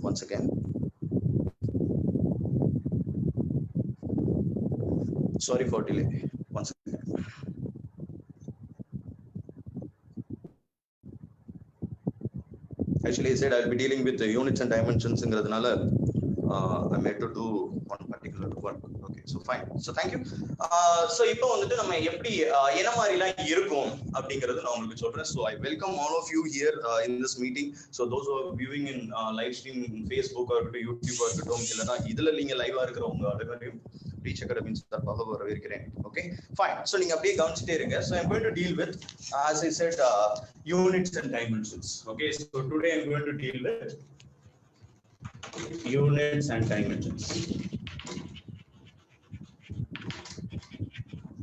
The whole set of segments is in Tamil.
once again. Sorry for delay. Once again. Actually, I said I'll be dealing with the units and dimensions. I'm here to do one particular work. Okay, so fine. So thank you. So இப்போ வந்துட்டு நம்ம எப்படி என்ன மாதிரிலாம் இருக்கும் அப்படிங்கறது நான் உங்களுக்கு சொல்றேன். So I welcome all of you here in this meeting. So those who are viewing in live stream in Facebook or YouTube or இல்லனா இதுல நீங்க லைவா இருக்கிறவங்க அனைவரையும் Reach Academy சார்பாக வரவேற்கிறேன். Okay, fine. So நீங்க அப்படியே கவனிச்சிட்டே இருங்க. So I'm going to deal with, as I said, units and dimensions. Okay, so today I'm going to deal with units and dimensions.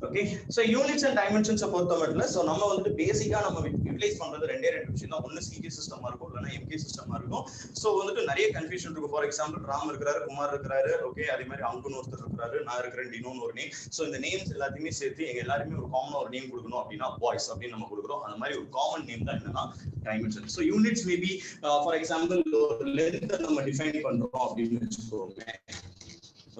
Okay, so units and dimensions பொறுத்தமட்டில் so நம்ம வந்து பேசிக்கா நம்ம யூட்டிலைஸ் பண்றது ரெண்டே விஷயம் தான். ஒன்னு சிஜி சிஸ்டமா இருக்கும் இல்லனா எம்கே சிஸ்டமா இருக்கும். சோ வந்துட்டு நிறைய கன்ஃபியூஷன் இருக்கும். ஃபார் எக்ஸாம்பிள் ராம் இருக்கிறாரு, குமார் இருக்கிறாரு, ஓகே, அதே மாதிரி அங்குன்னு ஒருத்தர் இருக்கிறாரு, நான் இருக்கிறேன், டினோன்னு ஒரு நேம். சோ இந்த நேம்ஸ் எல்லாத்தையுமே சேர்த்து எங்க எல்லாருமே ஒரு காமனா ஒரு நேம் கொடுக்கணும் அப்படின்னா பாய்ஸ் அப்படின்னு நம்ம கொடுக்குறோம். அந்த மாதிரி ஒரு காமன் நேம் தான் என்னன்னா dimension. So units maybe for example length நம்ம டிஃபைன் பண்றோம் அப்படின்னு வச்சுக்கோங்க.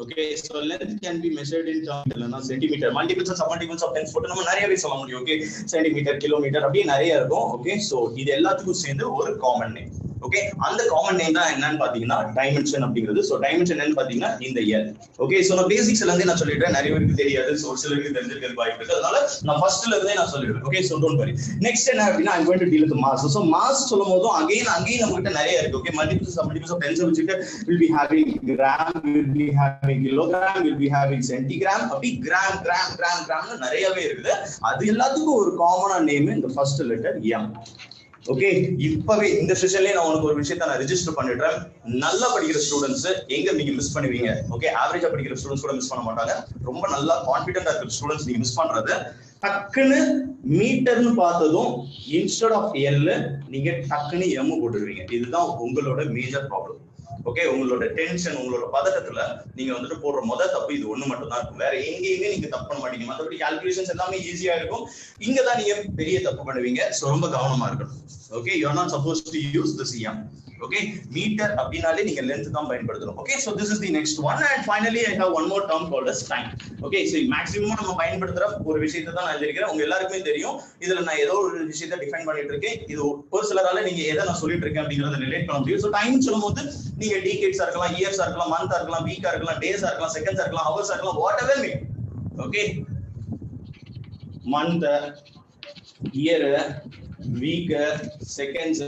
Okay, so length can be measured in terms of centimeter, multiples and submultiples of length போட்டு நம்ம நிறையவே சொல்ல முடியும். Okay, சென்டிமீட்டர், கிலோமீட்டர் அப்படி நிறைய இருக்கும். Okay, so இது எல்லாத்துக்கும் சேர்ந்து ஒரு காமன் நேம். Okay, அந்த காமன் நேம் தான் என்னன்னு பாத்தீங்கன்னா டைமென்ஷன் அப்படிங்கிறது. சோ டைமென்ஷன் என்னன்னு பாத்தீங்கன்னா இந்த L. Okay, so நான் பேசிக்ஸ்ல இருந்தே நான் சொல்லிடுறேன். நிறைய பேருக்கு தெரியாது, சோ சிலருக்கு தெரிஞ்சிருக்க வாய்ப்பு இருக்கு. அதனால நான் ஃபர்ஸ்ட்ல இருந்தே நான் சொல்லிடுறேன். Okay, so don't worry. Next என்ன அப்படினா I'm going to deal with mass. So mass சொல்லும்போது again நம்மகிட்ட நிறைய இருக்கு. Okay, multiples of tens வச்சிட்டு will be having gram, will be having kilogram, will be having centigram, அப்படி gram நிறையவே இருக்குது. அது எல்லாத்துக்கும் ஒரு காமனா நேம் இந்த ஃபர்ஸ்ட் லெட்டர் M. ஓகே, இப்பவே இந்த செஷன்லயே நான் உங்களுக்கு ஒரு விஷயத்தை நான் ரெஜிஸ்டர் பண்ணிடுறேன். நல்லா படிக்கிற ஸ்டூடெண்ட்ஸ் எங்க நீங்க மிஸ் பண்ணுவீங்க? ஓகே, ஆவரேஜா படிக்கிற ஸ்டூடெண்ட்ஸ் கூட மிஸ் பண்ண மாட்டாங்க. ரொம்ப நல்லா கான்ஃபிடென்ட்டா இருக்கிற ஸ்டூடெண்ட்ஸ் நீங்க மிஸ் பண்றது டக்குன்னு மீட்டர்னு பார்த்ததும் இன்ஸ்டெட் ஆஃப் எல் நீங்க டக்குன்னு எம் போட்டுருவீங்க. இதுதான் உங்களோட மேஜர் ப்ராப்ளம். ஓகே, உங்களோட டென்ஷன், உங்களோட பதட்டத்துல நீங்க வந்துட்டு போடுற முதல் தப்பு இது ஒண்ணு மட்டும் தான் இருக்கும். வேற எங்கேயுமே நீங்க தப்பு பண்ண மாட்டீங்க. மற்றபடி கால்குலேஷன்ஸ் எல்லாமே ஈஸியா இருக்கும். இங்கதான் நீங்க பெரிய தப்பு பண்ணுவீங்க. சோ ரொம்ப கவனமா இருக்கணும். Okay, you are not supposed to use this M. Okay, meter அப்படினாலே நீங்க லெந்த் தான் பயன்படுத்தணும். Okay, so this is the next one, and finally I have one more term called as time. Okay, so maximum நம்ம பயன்படுத்துற ஒரு விஷயத்தை தான் நான் எழுதிருக்கேன். உங்க எல்லாருக்குமே தெரியும். இதுல நான் ஏதோ ஒரு விஷயத்தை டிஃபைன் பண்ணிட்டு இருக்கேன். இது பர்சனலால நீங்க எதை நான் சொல்லிட்டு இருக்கேன் அப்படிங்கறத ரிலேட் பண்ண முடியும். சோ டைம் சொல்லும்போது நீங்க டிகேட்ஸா இருக்கலாம், இயர்ஸா இருக்கலாம், மந்த்தா இருக்கலாம், வீக்கா இருக்கலாம், டேஸா இருக்கலாம், செகண்ட்ஸா இருக்கலாம், ஹவர்ஸா இருக்கலாம், what ever me. Okay, month, year, week, seconds,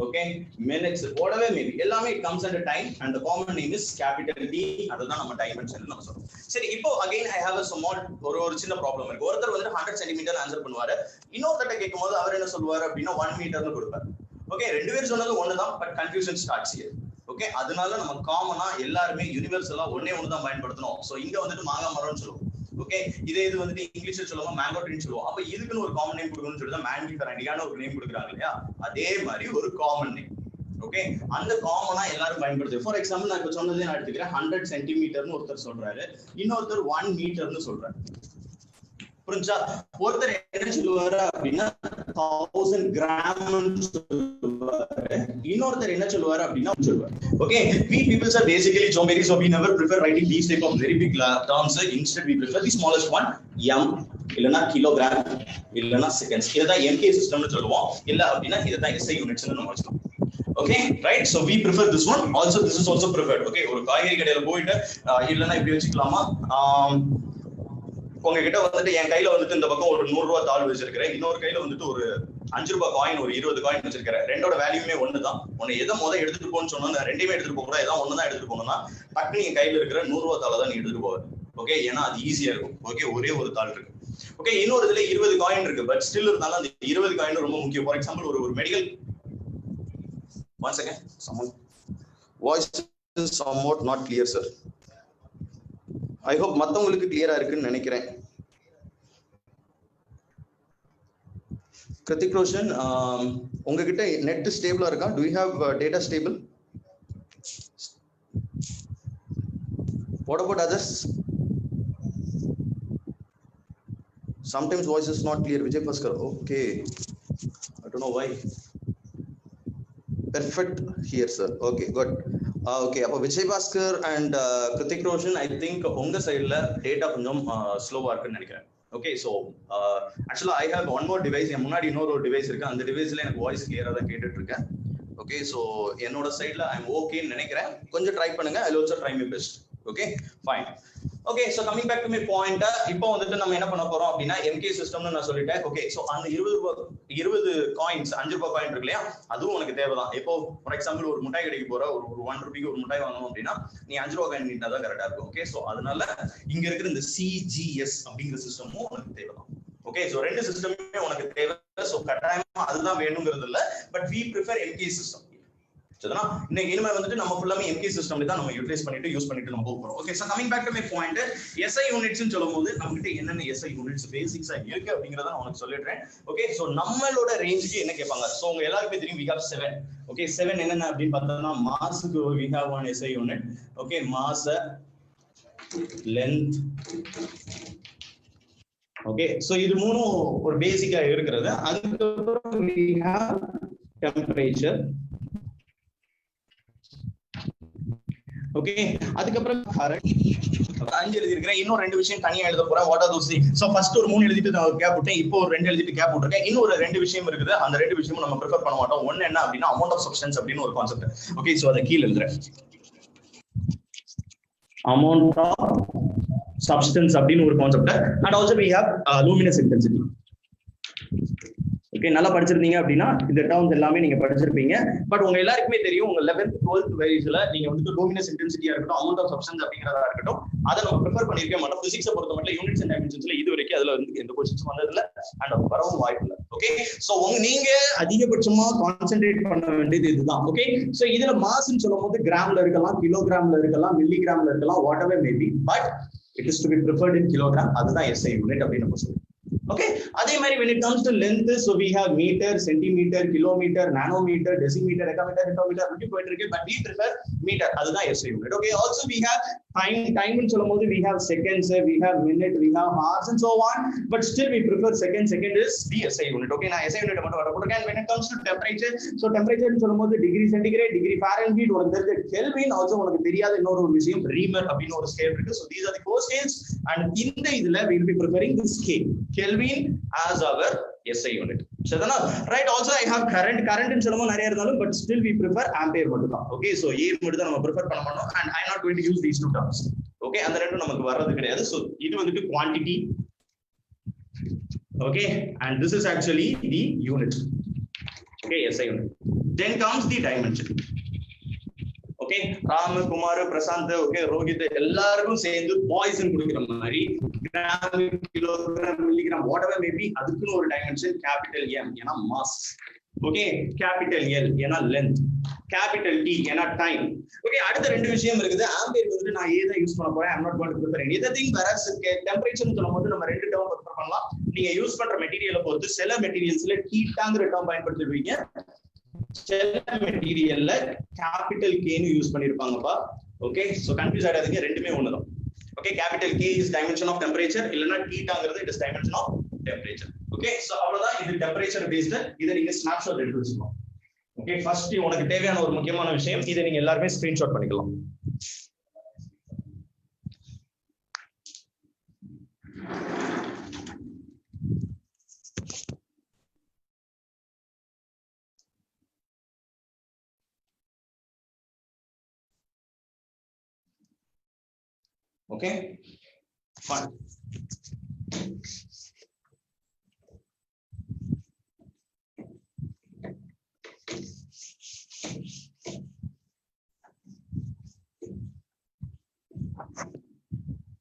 okay, minutes, whatever maybe எல்லாமே it comes under time and the common name is capital D. அதுதான் நம்ம டைமென்ஷன் நம்ம சொல்றோம். சரி, இப்போ again I have a small ஒரு சின்ன ப்ராப்ளம் இருக்கு. ஒருத்தர் வந்து 100 சென்டிமீட்டர் ஆன்சர் பண்ணுவாரு. இன்னொருத்தட்ட கேட்கும்போது அவர் என்ன சொல்வாரு அப்படின்னா 1 மீட்டர்னு கொடுப்பாரு. ஓகே, ரெண்டு பேர் சொன்னது ஒண்ணுதான், but confusion starts here. Okay, அதனால நம்ம காமனா எல்லாருமே யுனிவர்சலா ஒண்ணே தான் பயன்படுத்தணும். சோ இங்க வந்துட்டு மாங்காய் மரம்னு சொல்லுவோம். ஓகே, இதே இது வந்துட்டு இங்கிலீஷ்ல சொல்லுவாங்க மேங்கோ ட்ரீன்னு சொல்லுவோம். அப்ப இதுக்குன்னு ஒரு காமன் நேம் கொடுக்கணும்னு சொல்லி தான் மேண்டிஃபரண்டியான ஒரு நேம் கொடுக்குறாங்க இல்லையா? அதே மாதிரி ஒரு காமன் நேம். ஓகே, அந்த காமனா எல்லாரும் பயன்படுத்து. ஃபார் எக்ஸாம்பிள் நான் இப்ப சொன்னதே நான் எடுத்துக்கிறேன். 100 சென்டிமீட்டர்னு ஒருத்தர் சொல்றாரு, இன்னொருத்தர் 1 மீட்டர்னு சொல்றாரு. புரிஞ்சா? ஒருத்தர் என்ன சொல்லுவாரு அப்படின்னா 1000 கிராம்னு சொல்லுவாரு, இன்னொருத்தர் என்ன சொல்லுவாரு அப்படின்னா சொல்லுவாரு. Okay, we people are basically somberi, so we never prefer writing these type of very big terms. Instead we prefer the smallest one, m, இல்லனா கிலோகிராம், இல்லனா செகண்ட்ஸ். இதுதான் எம்கே சிஸ்டம்னு சொல்லுவோம். இல்ல அப்படின்னா இதுதான் எஸ்ஐ யூனிட்ஸ்னு நம்ம வச்சுக்கலாம். Okay, right, so we prefer this one. Also this is also preferred. Okay, ஒரு காய்கறி கடையில போயிட்டு இல்லனா இப்படி வச்சுக்கலாமா, உங்ககிட்ட வந்துட்டு என் கையில வந்துட்டு இந்த பக்கம் ஒரு 100 ரூபாய் தாள் வச்சிருக்கிறேன், இன்னொரு கையில வந்துட்டு ஒரு 5 ரூபாய் காயின், ஒரு 20 காயின் வச்சிருக்கிறேன். ரெண்டோட வேல்யூமே ஒண்ணுதான். உன்னை எதை முதல்ல எடுத்துட்டு போன்னு சொன்னா ரெண்டையுமே எடுத்துட்டு போக கூட ஏதாவது ஒண்ணுதான் எடுத்துட்டு போகணும்னா டக்குனு என் கையில இருக்கிற 100 ரூபாய் தாளை தான் நீ எடுத்துட்டு போவாரு. ஓகே, ஏன்னா அது ஈஸியா இருக்கும். ஓகே, ஒரே ஒரு தாள் இருக்கு. ஓகே, இன்னொரு இதுல 20 காயின் இருக்கு, பட் ஸ்டில் இருந்தாலும் அந்த 20 காயின் ரொம்ப முக்கியம். ஃபார் எக்ஸாம்பிள் ஒரு medical One second. Someone voice is somewhat not clear, sir. I hope மத்தவங்களுக்கு கிளியரா இருக்குன்னு நினைக்கிறேன். கிருத்திக் ரோஷன், உங்ககிட்ட நெட் ஸ்டேபிளா இருக்கா? Do you have data stable? What about others? Sometimes voice is not clear. Vijay Bhaskar. Okay. I don't know why. Perfect here, sir. Okay, good. Okay, அப்போ Vijay Bhaskar and Hrithik Roshan, I think உங்க சைட்ல டேட்டா கொஞ்சம் ஸ்லோவா இருக்குன்னு நினைக்கிறேன். Okay, so actually I have one more device. என் முன்னாடி இன்னொரு டிவைஸ் இருக்கு. அந்த டிவைஸ்ல எனக்கு வாய்ஸ் கிளியரா தான் கேட்டுட்டு இருக்கேன். ஓகே, ஸோ என்னோட சைட்ல ஐ எம் ஓகேன்னு நினைக்கிறேன். கொஞ்சம் ட்ரை பண்ணுங்க. I will also try my best. Okay, fine. Okay, so coming back to my point, இப்போ வந்துட்டு நம்ம என்ன பண்ண போறோம் அப்படின்னா எம்கே சிஸ்டம்னு நான் சொல்லிட்டேன். ஓகே, ஸோ அந்த 20 காயின்ஸ், 5 ரூபாய் காயின் இருக்கு இல்லையா, அதுவும் உனக்கு தேவைதான். இப்போ ஃபார் எக்ஸாம்பிள் ஒரு முட்டாய் கடைக்கு போற ஒரு 1 ரூபாய்க்கு ஒரு முட்டாய் வாங்கணும் அப்படின்னா நீ 5 ரூபாய் காயின் நீட்டா தான் கரெக்டா இருக்கும். ஓகே, ஸோ அதனால இங்க இருக்கிற இந்த சிஜிஎஸ் அப்படிங்கிற சிஸ்டமும் உனக்கு தேவைதான். ஓகே, ஸோ 2 சிஸ்டமுமே உனக்கு தேவை. ஸோ கட்டாயமா அதுதான் வேணுங்கிறது இல்லை, but we prefer MK system. இனிமே வந்துட்டு நம்ம ஃபுல்லாமே எம்கே சிஸ்டம்ல தான் நம்ம யூட்டிலைஸ் பண்ணிட்டு யூஸ் பண்ணிட்டு நம்ம போறோம். Okay, so coming back to my point, SI units சொல்லும்போது நம்மகிட்ட என்னென்ன எஸ்ஐ யூனிட்ஸ் பேசிக்ஸா இருக்கு அப்படிங்கறத நான் உங்களுக்கு சொல்லிடுறேன். ஓகே, சோ நம்மளோட ரேஞ்சுக்கு என்ன கேட்பாங்க? சோ உங்க எல்லாருக்கும் தெரியும் we have 7. ஓகே, 7 என்னென்ன அப்படின்னு பார்த்தோம்னா mask we have one SI unit. Okay, mass, length. Okay, so இது மூணும் ஒரு பேசிக்கா இருக்கிறது. அதுக்கப்புறம் we have temperature. ஓகே, அதுக்கப்புறம் 5 எழுதி இருக்கிறேன். இன்னும் 2 விஷயம் தனியா எழுத போறேன். What are those things? So first ஒரு 3 எழுதிட்டு நான் கேப் விட்டேன். இப்போ ஒரு 2 எழுதிட்டு கேப் விட்டுருக்கேன். இன்னும் ஒரு 2 விஷயம் இருக்குது. அந்த 2 விஷயமும் நம்ம ப்ரிஃபர் பண்ண மாட்டோம். ஒன்னு என்ன அப்படின்னா அமௌண்ட் ஆஃப் சப்ஸ்டன்ஸ் அப்படின்னு ஒரு கான்செப்ட். ஓகே, சோ அதை கீழ எழுதுறேன். அமௌண்ட் ஆஃப் சப்ஸ்டன்ஸ் அப்படின்னு ஒரு concept. And also we have luminous intensity. Okay, நல்லா படிச்சிருந்தீங்க அப்படின்னா இந்த டேர்ம்ஸ் எல்லாமே நீங்க படிச்சிருப்பீங்க. பட் உங்க எல்லாருக்குமே தெரியும், உங்க 11th 12th வயசுல நீங்க வந்து லூமினஸ் இன்டென்சிட்டியா இருக்கட்டும், அமௌண்ட் ஆஃப் சப்ஸ்டன்ஸ் அப்படிங்கறதா இருக்கட்டும், அதை நம்ம ப்ரிஃபர் பண்ணிருக்க மாட்டோம். பிசிக்ஸை பொறுத்த மட்டும் யூனிட்ஸ் அண்ட் டைமென்ஷன்ஸ்ல இது வரைக்கும் அதுல வந்து எந்த கொஸ்டின்ஸ் வந்ததில்ல அண்ட் அது வரவும் வாய்ப்பு இல்லை. ஓகே, சோ நீங்க அதிகபட்சமா கான்சென்ட்ரேட் பண்ண வேண்டியது இதுதான். ஓகே, சோ இதுல மாஸ்ன்னு சொல்லும் போது கிராம்ல இருக்கலாம், கிலோகிராம்ல இருக்கலாம், மில்லிகிராம்ல இருக்கலாம், whatever may be, but it is to be preferred in kilogram. அதுதான் எஸ்ஐ யூனிட் அப்படின்னு நம்ம சொல்லுவோம். Okay, அதே மாதிரி when it comes to length, so we have meter, centimeter, kilometer, nanometer, decimeter, decameter, hectometer, அப்படி போயிட்டு இருக்கு. But we prefer meter. அதுதான் SI unit. Okay, also we have time ன்னு சொல்லும்போது we have seconds, we have minute, we have hours and so on. But still we prefer second. Second is the SI unit. Okay, நான் SI unit மட்டும் வரப்போறேன். And when it comes to temperature, so temperature ன்னு சொல்லும்போது degree centigrade, degree Fahrenheit, உனக்கு தெரிஞ்ச Kelvin, also உனக்கு தெரியாத இன்னொரு விஷயம் Reamer அப்படின்னு ஒரு ஸ்கேல் இருக்கு. So these are the 4 scales. And இந்த இதுல we will be preferring this scale Kelvin as our SI unit. So right, also I have current ன்னு சொல்லும்போது நிறைய இருந்தாலும் but still we prefer ampere மட்டும் தான். Okay, so A மட்டும் தான் நம்ம prefer பண்ண மாட்டோம். And I am not going to use these 2 terms. Okay, அந்த ரெண்டும் நமக்கு வர்றது கிடையாது. So இது வந்துட்டு quantity. Okay, and this is actually the unit. Okay, SI unit. Then comes the dimension. Okay, Ram, Kumar, Prashanth, okay, Rohit எல்லாருக்கும் சேர்ந்து பாய்சன் கொடுக்குற மாதிரி gram, kilogram, milligram, whatever maybe, அதுக்குன்னு ஒரு டைமென்ஷன் கேபிட்டல் எம் ஏன்னா மாஸ். ஓகே, கேபிட்டல் எல் ஏன்னா லென்த், கேபிட்டல் டி ஏன்னா டைம். ஓகே, அடுத்த 2 விஷயம் இருக்குது. ஆம்பியர் வந்துட்டு நான் ஏதா யூஸ் பண்ண போறேன். I'm not going to prefer anything. வேறஸ் டெம்பரேச்சர்னு சொல்லும்போது நம்ம 2 டேர்ம் ப்ரிஃபர் பண்ணலாம். நீங்க யூஸ் பண்ற மெட்டீரியலை பொறுத்து சில மெட்டீரியல்ஸ்ல ஹீட்டாங்கிற டேர்ம் பயன்படுத்துவீங்க, சில மெட்டீரியல்ல கேபிட்டல் கேன்னு யூஸ் பண்ணிருப்பாங்கப்பா. ஓகே, சோ கன்ஃபியூஸ் ஆகாதீங்க, ரெண்டுமே ஒண்ணுதான். Okay, capital K is dimension of temperature, இல்லனா தீட்டாங்கிறது it is dimension of temperature. Okay, so அவ்வளவுதான். இது டெம்பரேச்சர் பேஸ்ட். இத நீங்க ஸ்னாப்ஷாட் எடுத்து வச்சுக்கலாம். ஓகே, ஃபர்ஸ்ட் உங்களுக்கு தேவையான ஒரு முக்கியமான விஷயம், இதை நீங்க எல்லாரும் ஸ்கிரீன்ஷாட் பண்ணிக்கலாம். Okay, fine.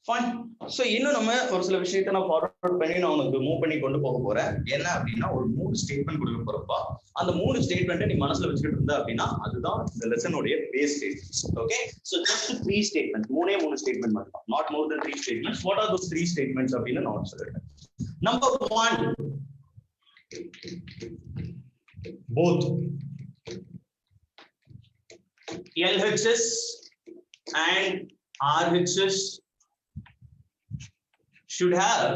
Fine. So இன்னும் நம்ம ஒரு சில விஷயத்தை நான் ஃபார்வர்ட் பண்ணி நான் உங்களுக்கு மூவ் பண்ணி கொண்டு போக போறேன். என்ன அப்படின்னா ஒரு 3 ஸ்டேட்மெண்ட் கொடுக்க போறப்பா. அந்த 3 ஸ்டேட்மெண்ட்டை நீ மனசுல வச்சுக்கிட்டு இருந்தா அப்படின்னா அதுதான் இந்த லெசனுடைய base statements. Okay, so just 3 statements, 3 statement மட்டும், not more than 3 statements. What are those 3 statements அப்படின்னு நான் சொல்றேன். Number 1, both LHS and RHS should have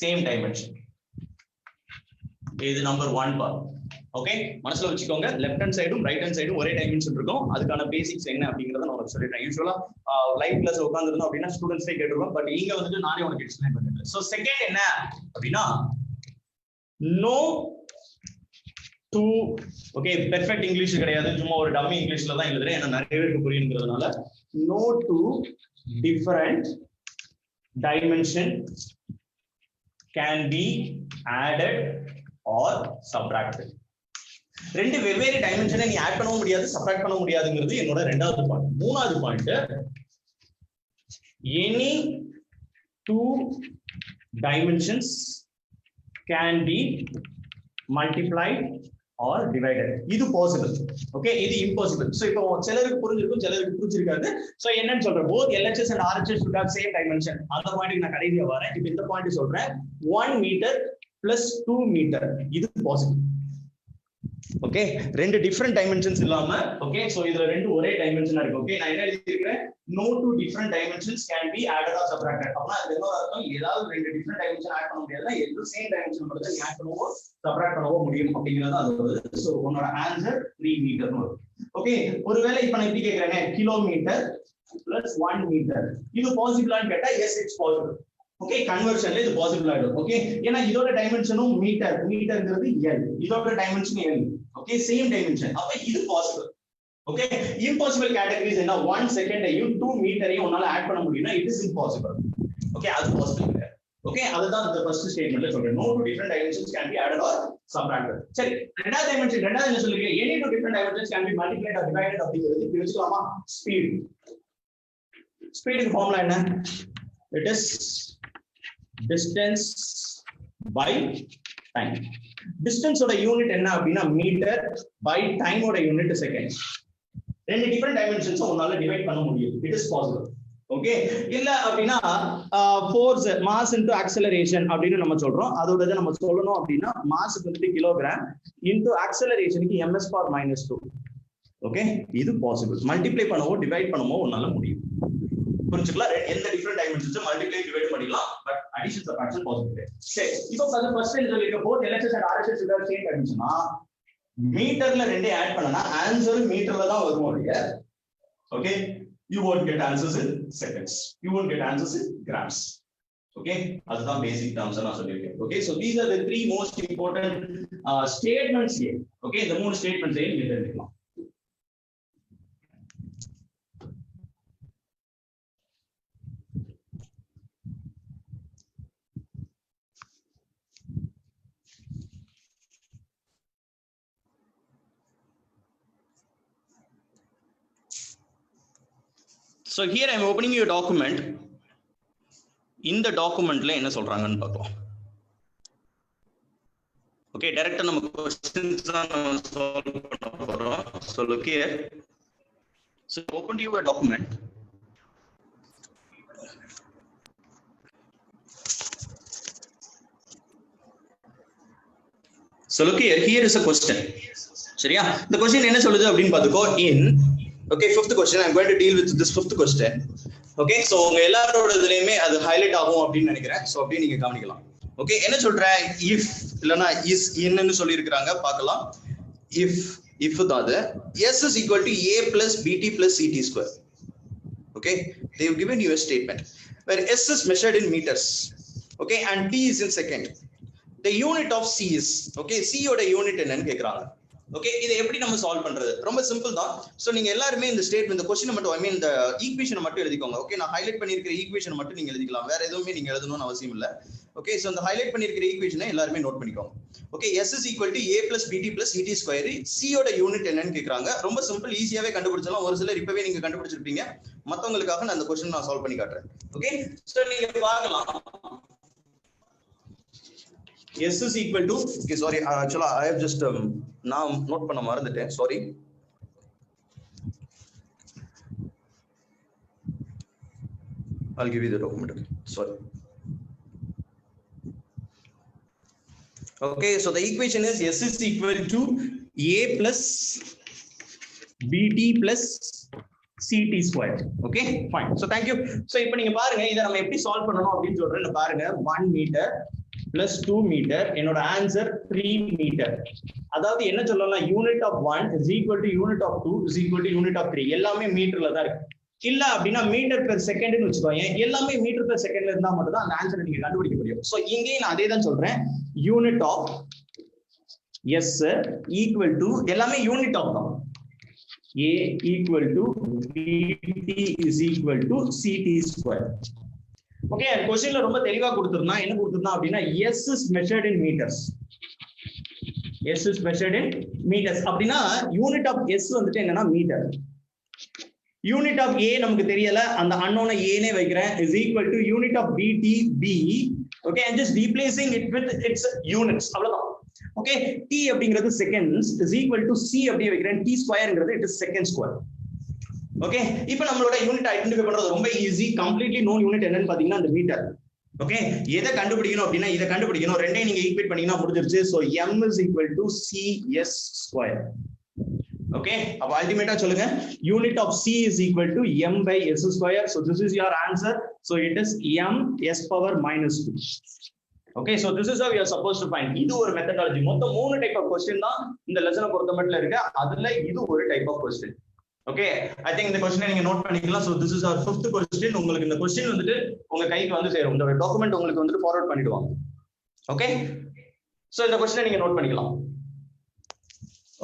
same dimension. This is number 1 part. Okay, மனசுல வச்சுக்கோங்க. லெஃப்ட் ஹேண்ட் சைடும் ரைட் ஹேண்ட் சைடும் ஒரே டைமென்ஷன் இருக்கும். அதுக்கான பேசிக்ஸ் என்ன அப்படிங்கறத நான் உங்களுக்கு சொல்லிடுறேன். யூசுவலா லைவ் கிளாஸ் உட்கார்ந்திருந்தோம் அப்படின்னா ஸ்டூடெண்ட்ஸே கேட்டுருவோம். பட் இங்க வந்துட்டு நானே உங்களுக்கு எக்ஸ்பிளைன் பண்ணிடுறேன். சோ செகண்ட் என்ன அப்படின்னா நோ டு, ஓகே, பெர்ஃபெக்ட் இங்கிலீஷ் கிடையாது, சும்மா ஒரு டம்மி இங்கிலீஷ்ல தான் எழுதுறேன், ஏன்னா நிறைய பேருக்கு புரியுங்கிறதுனால. No two different dimension can be added or subtracted. ரெண்டு வெவ்வேறு டைமென்ஷனை நீ ஆட் பண்ணவும் முடியாது, சப்ட்ராக்ட் பண்ண முடியாதுங்கிறது என்னோட ரெண்டாவது பாயிண்ட். மூணாவது point, any two dimensions can be multiplied or divided. இது பாசிபிள், ஓகே, இது இம்பாசிபிள். சோ இப்போ சிலருக்கு புரிஞ்சிருக்கும், சிலருக்கு புரிஞ்சிருக்காது. சோ என்னன்னு சொல்றேன், both LHS and RHS should have same dimension. அந்த பாயிண்ட்க்கு நான் கடைசியா வரேன். இப்போ இந்த பாயிண்ட் சொல்றேன், 1 மீட்டர் plus 2 மீட்டர், இது பாசிபிள். ஓகே, ரெண்டு டிஃபரண்ட் டைமென்ஷன்ஸ் இல்லாம, ஓகே, சோ இதுல ரெண்டு ஒரே டைமென்ஷனா இருக்கு. ஓகே, நான் என்ன எழுதியிருக்கேன், no two different dimensions can be added or subtracted. அப்பனா அது என்ன அர்த்தம், ஏதாவது ரெண்டு டிஃபரண்ட் டைமென்ஷன் ஆட் பண்ண முடியாதுன்னா எது சேம் டைமென்ஷன் மட்டும் தான் ஆட் பண்ணவோ சப்ட்ராக்ட் பண்ணவோ முடியும் அப்படிங்கறது அது. சோ உன்னோட ஆன்சர் 3 மீட்டர் வரும். ஓகே, ஒருவேளை இப்ப நான் எப்படி கேக்குறேனே, கிலோமீட்டர் plus 1 மீட்டர், இது பாசிபிளான்னு கேட்டா எஸ், இட்ஸ் பாசிபிள். ஓகே, கன்வர்ஷன்ல இது பாசிபிள் ஆயிடும். ஓகே, ஏன்னா இதோட டைமென்ஷனும் மீட்டர், மீட்டர்ங்கிறது L, இதோட dimension L. Okay, same dimension, அப்ப இது பாசிபிள். ஓகே, இம்பாசிபிள் கேட்டகரிஸ் என்ன, 1 செகண்டையும் 2 மீட்டரையும் உன்னால ஆட் பண்ண முடியும்னா இட் இஸ் இம்பாசிபிள். ஓகே, அது பாசிபிள் இல்ல. ஓகே, அதுதான் இந்த ஃபர்ஸ்ட் ஸ்டேட்மென்ட்ல சொல்றேன், no two different dimensions can be added or subtracted. சரி, ரெண்டாவது டைமென்ஷன், ரெண்டாவது என்ன சொல்றீங்க, any two different dimensions can be multiplied or divided அப்படிங்கிறது பிரிச்சுக்கலாமா? ஸ்பீட், ஸ்பீடுக்கு ஃபார்முலா என்ன, it is distance by time. Distance ஓட யூனிட் என்ன அப்படின்னா மீட்டர், by time ஓட யூனிட் செகண்ட். ரெண்டு டிஃபரண்ட் டைமென்ஷன்ஸ் உன்னால டிவைட் பண்ண முடியும், இட் இஸ் பாசிபிள். ஓகே, இல்ல அப்படின்னா ஃபோர்ஸ், மாஸ் இன்டு ஆக்சலரேஷன் அப்படின்னு நம்ம சொல்றோம். அதோட நம்ம சொல்லணும் அப்படின்னா மாஸ்க்கு வந்துட்டு கிலோகிராம் இன்டு ஆக்சலரேஷனுக்கு ms/-2. ஓகே, இது பாசிபிள். மல்டிப்ளை பண்ணவோ டிவைட் பண்ணவோ உன்னால முடியும். புரிஞ்சுக்கலாம், எந்த டிஃபரண்ட் டைமென்ஷன்ஸ் மல்டிப்ளை டிவைட் பண்ணிடலாம், பட் அடிஷன் சப்ட்ராக்ஷன் பாசிபிள். சரி, இப்போ ஃபர்ஸ்ட் சொல்லிருக்க both LHS and RHS should same டைமென்ஷனா, மீட்டர்ல ரெண்டே ஆட் பண்ணனா ஆன்சர் மீட்டர்ல தான் வரும் இல்லையா? Okay, you won't get answers in seconds, you won't get answers in grams. Okay, அதுதான் பேசிக் டர்ம்ஸ் நான் சொல்லிருக்கேன். Okay, so these are the three most important statements here. Okay, இந்த மூணு ஸ்டேட்மெண்ட்ஸ் நீங்க தெரிஞ்சுக்கலாம். So here I am opening your document. இந்த டாக்குமெண்ட்ல என்ன சொல்றாங்கன்னு பார்க்கலாம். ஓகே, டைரக்டா நம்ம क्वेश्चंस தான் நம்ம சால்வ் பண்ண போறோம். So look here. So open to your document. So look here, here is a question. சரியா? இந்த क्वेश्चन என்ன சொல்லுது அப்படினு பாத்துக்கோ. In okay, fifth question, I'm going to deal with this fifth question. Okay, so உங்க எல்லாரோட இதுலயுமே அது ஹைலைட் ஆகும் அப்படின்னு நினைக்கிறேன். சோ அப்படியே நீங்க கவனிக்கலாம். ஓகே, என்ன சொல்றேன், if இல்லனா is என்னன்னு சொல்லி இருக்காங்க பார்க்கலாம். if அதாவது s is equal to a plus bt plus ct square. Okay, they have given you a statement where s is measured in meters, okay, and t is in second. The unit of c is, okay, c ஓட யூனிட் என்னன்னு கேக்குறாங்க. ஓகே, இதை எப்படி நம்ம சால்வ் பண்றது, ரொம்ப சிம்பிள் தான். சோ நீங்க எல்லாரும் இந்த ஸ்டேட்மென்ட், இந்த क्वेश्चन மட்டும், ஐ மீன் இந்த ஈக்குவேஷனை மட்டும் எழுதிக்கோங்க. ஓகே, நான் ஹைலைட் பண்ணியிருக்கிற ஈக்குவேஷன் மட்டும் நீங்க எழுதிக்கலாம், வேற எதுவுமே நீங்க எழுதணும்னு அவசியம் இல்ல. ஓகே, சோ இந்த ஹைலைட் பண்ணியிருக்கிற ஈக்குவேஷனை எல்லாரும் நோட் பண்ணிக்கோங்க. Okay, s is equal to a plus bt plus ct square. c ஓட யூனிட் என்னன்னு கேக்குறாங்க. ரொம்ப சிம்பிள், ஈஸியாவே கண்டுபிடிச்சலாம். ஒரு சிலர் இப்பவே நீங்க கண்டுபிடிச்சிருப்பீங்க, மத்தவங்களுக்காக நான் அந்த क्वेश्चन நான் சால்வ் பண்ணி காட்டுறேன். ஓகே, சோ நீங்க பார்க்கலாம். S is equal to, okay, sorry, actually I have just now note பண்ண மறந்துட்டேன், sorry. I'll give you the document. Okay, sorry. Okay, so the equation is S is equal to a plus bt plus ct square. Okay, fine. So thank you. So இப்போ நீங்க பாருங்க, இத நம்ம எப்படி சால்வ் பண்ணனும் அப்படினு சொல்றேன். பாருங்க, 1 மீட்டர் plus 2 meter. என்னோட ஆன்சர் 3 மீட்டர். அதாவது என்ன சொல்லலாம், unit of 1 is equal to unit of 2 is equal to unit of 3. எல்லாமே மீட்டர்ல தான் இருக்கு. இல்ல அப்படின்னா மீட்டர் பெர் செகண்ட்னு வச்சுக்கோங்க, எல்லாமே மீட்டர் பெர் செகண்ட்ல இருந்தா மட்டும் தான் அந்த ஆன்சரை நீங்க கண்டுபிடிக்க முடியும். சோ இங்கேயும் நான் அதே தான் சொல்றேன், unit of S equal to எல்லாமே யூனிட் ஆஃப் தான். A equal to BT is equal to CT square. Okay, क्वेश्चनல ரொம்ப தெளிவா கொடுத்திருந்தா என்ன கொடுத்திருந்தா அப்படின்னா S is measured in meters. S is measured in meters. அப்படின்னா யூனிட் ஆஃப் S வந்துட்டு என்னன்னா மீட்டர். யூனிட் ஆஃப் A நமக்கு தெரியல, அந்த அன்னோன A னே வைக்கிறேன் is equal to யூனிட் ஆஃப் BT B. Okay, and just replacing it with its units. அவ்வளவுதான். ஓகே, T அப்படிங்கிறது seconds is equal to C அப்படியே வைக்கிறேன், T ஸ்கொயர்ங்கிறது it is second square. Okay, இப்போ நம்மளோட யூனிட் ஐடென்டிஃபை பண்றது ரொம்ப ஈஸி. கம்ப்ளீட்லி நோன் யூனிட் என்னன்னு பாத்தீங்கன்னா அந்த மீட்டர். ஓகே, எதை கண்டுபிடிக்கணும் அப்படின்னா இதை கண்டுபிடிக்கணும், ரெண்டையும் நீங்க ஈக்குவேட் பண்ணீங்கன்னா முடிஞ்சிருச்சு. So m is equal to CS square. Okay, அப்ப அல்டிமேட்டா சொல்லுங்க, unit of C is equal to m by S square. So this is your answer. So it is m s power minus 2. Okay, so this is how you are supposed to find. இது ஒரு மெத்தடாலஜி. மொத்தம் 3 டைப் ஆஃப் क्वेश्चन தான் இந்த லெசனை பொறுத்த மட்டும் இருக்கு. அதுல இது ஒரு type of question. Okay, I think இந்த क्वेश्चन நீங்க நோட் பண்ணிக்கலாம். So this is our 5th question. உங்களுக்கு இந்த क्वेश्चन வந்துட்டு உங்க கைக்கு வந்து சேரும். இந்த டாக்குமெண்ட் உங்களுக்கு வந்துட்டு ஃபார்வர்ட் பண்ணிடுவாங்க. ஓகே, சோ இந்த क्वेश्चन நீங்க நோட் பண்ணிக்கலாம்.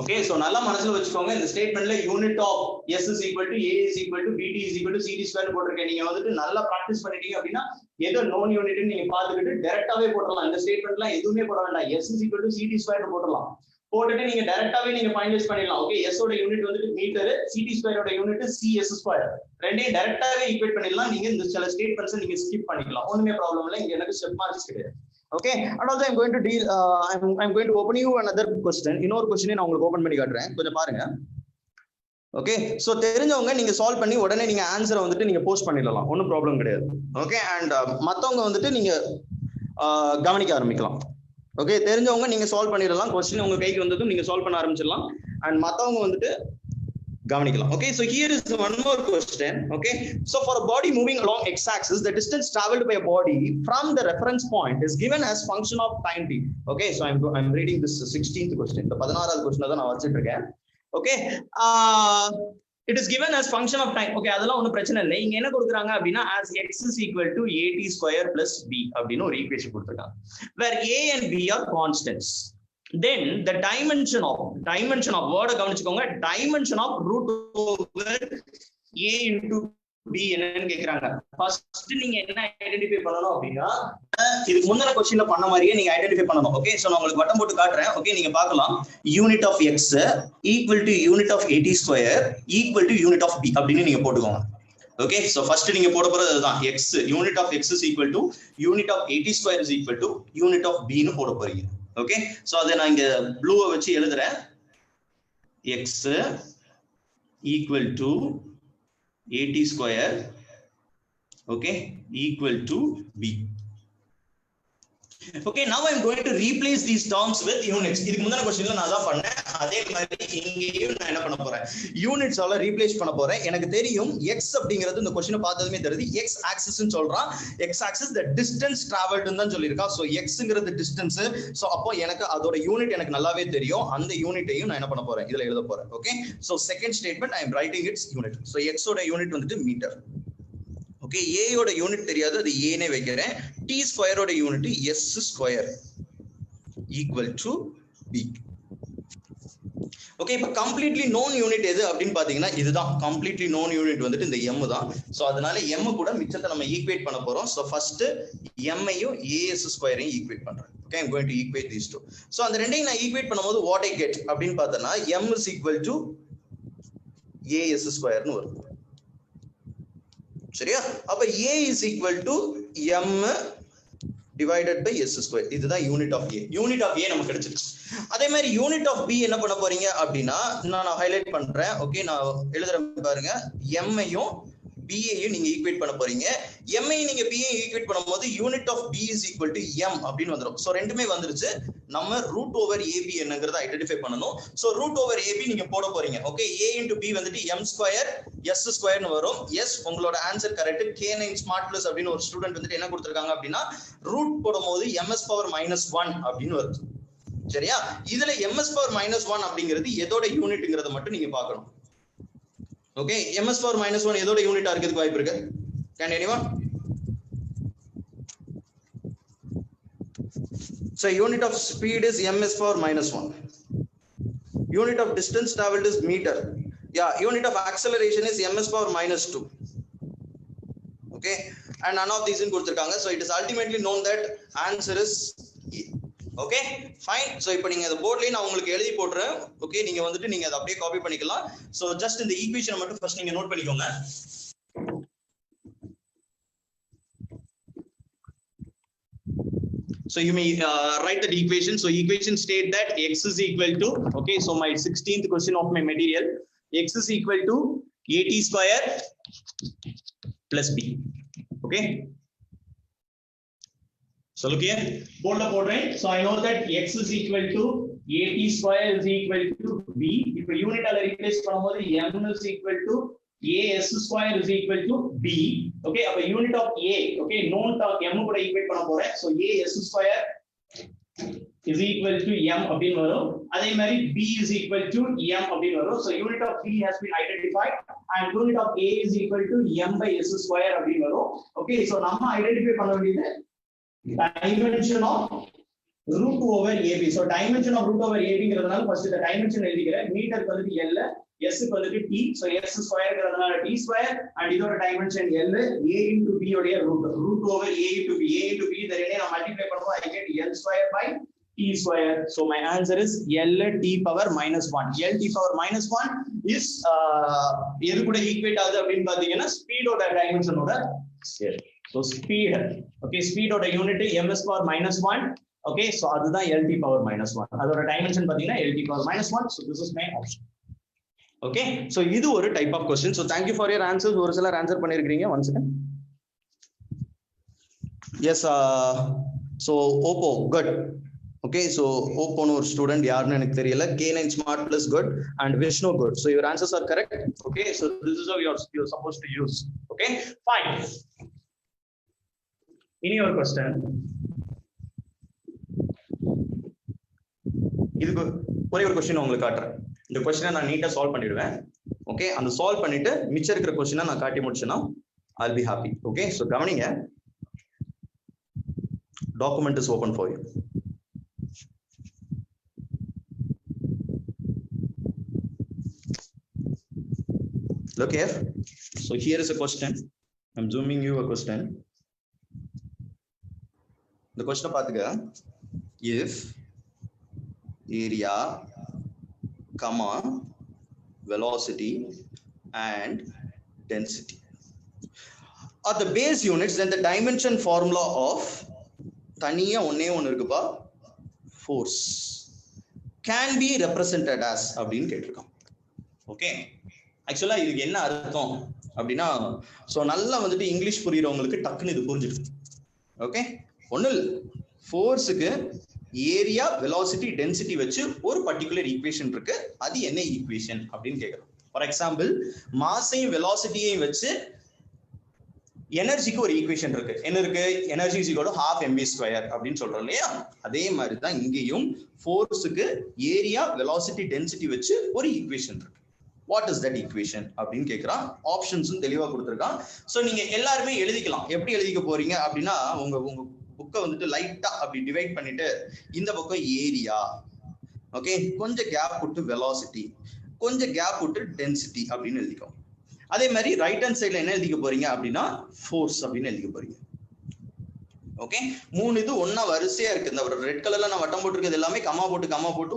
ஓகே, சோ நல்லா மனசுல வச்சுக்கோங்க, இந்த ஸ்டேட்மென்ட்ல unit of S is equal to A is equal to BT is equal to CT square போட்டிருக்கேன். நீங்க வந்துட்டு நல்லா பிராக்டிஸ் பண்ணிட்டீங்க அப்படின்னா ஏதோ நோன் யூனிட் நீங்க பாத்துக்கிட்டு டைரக்டாவே போடலாம். இந்த ஸ்டேட்மென்ட்லாம் எதுவுமே போட வேண்டாம், S is equal to CT square போடலாம். போட்டுட்டு நீங்க டைரக்டாவே நீங்க ஃபைனலைஸ் பண்ணிடலாம். ஓகே, S ஓட யூனிட் வந்துட்டு மீட்டர், CT square ஓட யூனிட் CS square. ரெண்டையும் டைரக்டாவே ஈக்குவேட் பண்ணிடலாம். நீங்க இந்த சில ஸ்டேட்மென்ட்ஸ் நீங்க ஸ்கிப் பண்ணிக்கலாம், ஒண்ணுமே ப்ராப்ளம் இல்லை. இங்க எனக்கு ஸ்டெப் மார்க்ஸ் கிடையாது. Okay, and also I'm going to deal I'm going to open you another question. இன்னொரு क्वेश्चन நான் உங்களுக்கு ஓபன் பண்ணி காட்டுறேன், கொஞ்சம் பாருங்க. ஓகே, சோ தெரிஞ்சவங்க நீங்க சால்வ் பண்ணி உடனே நீங்க ஆன்சரை வந்துட்டு நீங்க போஸ்ட் பண்ணிடலாம், ஒன்றும் ப்ராப்ளம் கிடையாது. ஓகே, அண்ட் மத்தவங்க வந்துட்டு நீங்க கவனிக்க ஆரம்பிக்கலாம். ஓகே, தெரிஞ்சவங்க நீங்க சால்வ் பண்ணிடலாம், क्वेश्चन உங்க கைக்கு வந்ததும் நீங்க சால்வ் பண்ண ஆரம்பிச்சிடலாம். அண்ட் மத்தவங்க வந்துட்டு கவனிக்கலாம். Okay, so here is one more question. Okay, so for a body moving along x-axis, the distance traveled by a body from the reference point is given as function of time t. Okay, so I'm reading this 16th question. The 16th question தான் நான் வச்சிட்டு இருக்கேன். Okay, it is given as function of time. Okay, அதெல்லாம் ஒன்றும் பிரச்சனை இல்லை. இங்க என்ன கொடுக்குறாங்க அப்படின்னா as x is equal to at square plus b அப்படின்னு ஒரு ஈக்குவேஷன் கொடுத்துருக்காங்க, where a and b are constants. Then the dimension of word கவனிச்சுக்கோங்க, dimension of root over a into b என்னன்னு கேக்குறாங்க. ஃபர்ஸ்ட் நீங்க என்ன ஐடென்டிஃபை பண்ணனும் அப்படின்னா இது முன்னர क्वेश्चनல பண்ண மாதிரியே நீங்க ஐடென்டிஃபை பண்ணனும். ஓகே, சோ நான் உங்களுக்கு வட்டம் போட்டு காட்டுறேன். ஓகே, நீங்க பார்க்கலாம், unit of x equal to unit of at square equal to unit of b அப்படின்னு நீங்க போட்டுக்கோங்க. ஓகே, சோ ஃபர்ஸ்ட் நீங்க போட போறது அதுதான், x unit of x is equal to unit of at square is equal to unit of b னு போட போறீங்க. ஓகே, சோ அதை நான் இங்க ப்ளூவை வச்சு எழுதுறேன், x equal to at square, okay, equal to b. Okay, now I'm going to replace these terms with units. இதுக்கு முன்னாடி क्वेश्चनல நான் அதான் பண்ணேன், அதே மாதிரி இங்கேயும் நான் என்ன பண்ண போறேன், யூனிட்ஸ் ஆல ரீப்ளேஸ் பண்ண போறேன். எனக்கு தெரியும் x அப்படிங்கிறது இந்த क्वेश्चन பார்த்ததுமே தெரியுது, x ஆக்சிஸ் னு சொல்றான், x axis the distance traveled ன்னு தான் சொல்லிருக்கான். சோ xங்கிறது டிஸ்டன்ஸ். சோ அப்போ எனக்கு அதோட யூனிட் எனக்கு நல்லாவே தெரியும், அந்த யூனிட்டையும் நான் என்ன பண்ண போறேன், இதுல எழுத போறேன். Okay, so second statement I am writing its unit. So x ஓட யூனிட் வந்துட்டு மீட்டர். ஓகே, a ஓட யூனிட் தெரியாது, அது a னே வைக்கிறேன். t ஸ்கொயர் ஓட unit s square equal to b. Okay, இப்போ கம்ப்ளீட்லி நோன் யூனிட் எது அப்படின்னு பாத்தீங்கன்னா இதுதான், கம்ப்ளீட்லி நோன் யூனிட் வந்துட்டு இந்த m தான். சோ அதனால m கூட மிச்சத்தை நம்ம ஈக்குவேட் பண்ண போறோம். சோ ஃபர்ஸ்ட் m ஐயும் as ஸ்கொயரையும் ஈக்குவேட் பண்றேன். Okay, I'm going to equate these two. So அந்த ரெண்டையும் நான் ஈக்குவேட் பண்ணும்போது what I get அப்படின்னு பார்த்தனா m is equal to as square னு வரும். சரியா? அப்ப a is equal to m divided by s square. இதுதான் unit of a. Unit of a நமக்கு கிடைச்சிருச்சு. அதே மாதிரி யூனிட் ஆஃப் b என்ன பண்ண போறீங்க அப்படின்னா நான் ஹைலைட் பண்றேன். ஓகே, நான் எழுதுறேன் பாருங்க, m ஐயும் BA நீங்க ஈக்குவேட் பண்ண போறீங்க. MA நீங்க BA ஈக்குவேட் பண்ணும்போது unit of B is equal to M அப்படின்னு வந்துரும். சோ ரெண்டுமே வந்துருச்சு. நம்ம ரூட் ஓவர் AB என்னங்கறத ஐடென்டிஃபை பண்ணனும். சோ ரூட் ஓவர் AB நீங்க போட போறீங்க. ஓகே, A into B வந்துட்டு M ஸ்கொயர் S ஸ்கொயர்னு வரும். எஸ், உங்களோட answer correct. K9 smart plus அப்படின்னு ஒரு ஸ்டூடெண்ட் வந்துட்டு என்ன கொடுத்திருக்காங்க அப்படின்னா ரூட் போடும்போது MS பவர் -1 அப்படின்னு வருது. சரியா? இதுல MS பவர் -1 அப்படிங்கிறது எதோட யூனிட்ங்கறத மட்டும் நீங்க பார்க்கணும். ஓகே, MS பவர் -1 எதோட யூனிட்டா இருக்கிறதுக்கு வாய்ப்பு இருக்கு? Can anyone? So unit of speed is MS power -1. Unit of distance traveled is meter. Yeah, unit of acceleration is MS power -2. Okay, and none of these in கொடுத்திருக்காங்க. So it is ultimately known that answer is E. Okay, fine. So இப்போ நீங்க அந்த போர்ட்லயே நான் உங்களுக்கு எழுதி போடுறேன். ஓகே, நீங்க வந்துட்டு நீங்க அதை அப்படியே காப்பி பண்ணிக்கலாம். So just இந்த ஈக்குவேஷனை மட்டும் ஃபர்ஸ்ட் நீங்க நோட் பண்ணிக்கோங்க. So you may write that equation. So equation state that x is equal to, okay, so my 16th question of my material, x is equal to AT square plus B. Okay, so look here, bold up right? So I know that x is equal to AT square is equal to B. If a unit alla replace பண்ணும்போது m is equal to AS square is equal to B. Okay, அப்ப unit of A, okay, known term m கூட ஈக்குவேட் பண்ண போறேன். So AS square is equal to m அப்படினு வரும். அதே மாதிரி B is equal to m அப்படினு வரும். So unit of B has been identified and unit of A is equal to m by S square அப்படினு வரும். Okay, so நம்ம ஐடென்டிஃபை பண்ண வேண்டியது dimension of root over AB. So dimension of root over AB-ங்கிறதுனால first இந்த dimension எழுதிக்கிறேன். மீட்டருக்கு வந்துட்டு L, S க்கு வந்துட்டு T. So S ஸ்கொயர்ங்கிறதுனால T square and இதோட dimension L, A into B உடைய root over A into B. A into B இத ரெண்டையும் நான் மல்டிப்ளை பண்ணும்போது I get L square by T square. So my answer is L T power -1. L T power -1 is எது கூட ஈக்குவேட் ஆகுது அப்படின்னு பாத்தீங்கன்னா ஸ்பீடோட டைமென்ஷனோட scale. So speed, okay, speed ஓட unit ms power -1. Okay, so அதுதான் LT power -1. அதோட டைமென்ஷன் பாத்தீங்கன்னா LT power -1. So this is my option. Okay, so இது ஒரு type of question. So thank you for your answers. ஒரு சிலர் ஆன்சர் பண்ணிருக்கீங்க. One second. Yes, so Oppo, good. Okay, so Oppo no student யாருன்னு எனக்கு தெரியல. K9 smart plus good and Vishnu good. So your answers are correct. Okay, so this is how you're supposed to use. Okay, fine. Any other question? இதுக்கு ஒரே ஒரு क्वेश्चन உங்களுக்கு காட்டுறேன். இந்த क्वेश्चனை நான் நீட்டா சால்வ் பண்ணிடுவேன். ஓகே, அந்த சால்வ் பண்ணிட்டு மிச்சம் இருக்கிற क्वेश्चனை நான் காட்டி முடிச்சேனா I'll be happy. Okay, so கவனிங்க. Document is open for you. Look here. So here is a question. I'm zooming you a question. The question பாத்துக்க. If area, comma, velocity and density are the base units, then the dimension formula of தனியா ஒண்ணே ஒன்னு இருக்குப்பா force can be represented as அப்படின்னு கேட்டிருக்கான். ஓகே, ஆக்சுவலா இதுக்கு என்ன அர்த்தம் அப்படின்னா, சோ நல்லா வந்துட்டு இங்கிலீஷ் புரியுறவங்களுக்கு டக்குன்னு இது புரிஞ்சிடும். ஓகே, ஒண்ணு இல்ல, ஃபோர்ஸுக்கு ஏரியா, வெலாசிட்டி, டென்சிட்டி வச்சு ஒரு பர்டிகுலர் ஈக்குவேஷன் இருக்கு. அது என்ன ஈக்குவேஷன் அப்படின்னு கேட்கலாம். ஃபார் எக்ஸாம்பிள், மாஸையும் வெலாசிட்டியையும் வச்சு எனர்ஜிக்கு ஒரு ஈக்குவேஷன் இருக்கு. என்ன இருக்கு? Energy is equal to ½ mv² அப்படின்னு சொல்றோம் இல்லையா? அதே மாதிரி தான் இங்கேயும் ஃபோர்ஸுக்கு ஏரியா, வெலாசிட்டி, டென்சிட்டி வச்சு ஒரு ஈக்குவேஷன் இருக்கு. வாட் இஸ் தட் ஈக்குவேஷன் அப்படின்னு கேட்கறான். ஆப்ஷன்ஸும் தெளிவா கொடுத்துருக்கான். ஸோ நீங்க எல்லாருமே எழுதிக்கலாம். எப்படி எழுதிக்க போறீங்க அப்படின்னா, உங்க புக்கை வந்துட்டு லைட்டா அப்படி டிவைட் பண்ணிட்டு இந்த பக்கம் ஏரியா, ஓகே, கொஞ்சம் கேப் விட்டு வெலாசிட்டி, கொஞ்சம் கேப் விட்டு டென்சிட்டி அப்படின்னு எழுதிக்கோ. அதே மாதிரி ரைட் ஹேண்ட் சைட்ல என்ன எழுதிக்க போறீங்க அப்படின்னா ஃபோர்ஸ் அப்படின்னு எழுதிக்க போறீங்க. ஓகே, மூணு இது ஒன்னா வரிசையா இருக்கு. இந்த ரெட் கலர்ல நான் வட்டம் போட்டுருக்கிறது எல்லாமே கம்மா போட்டு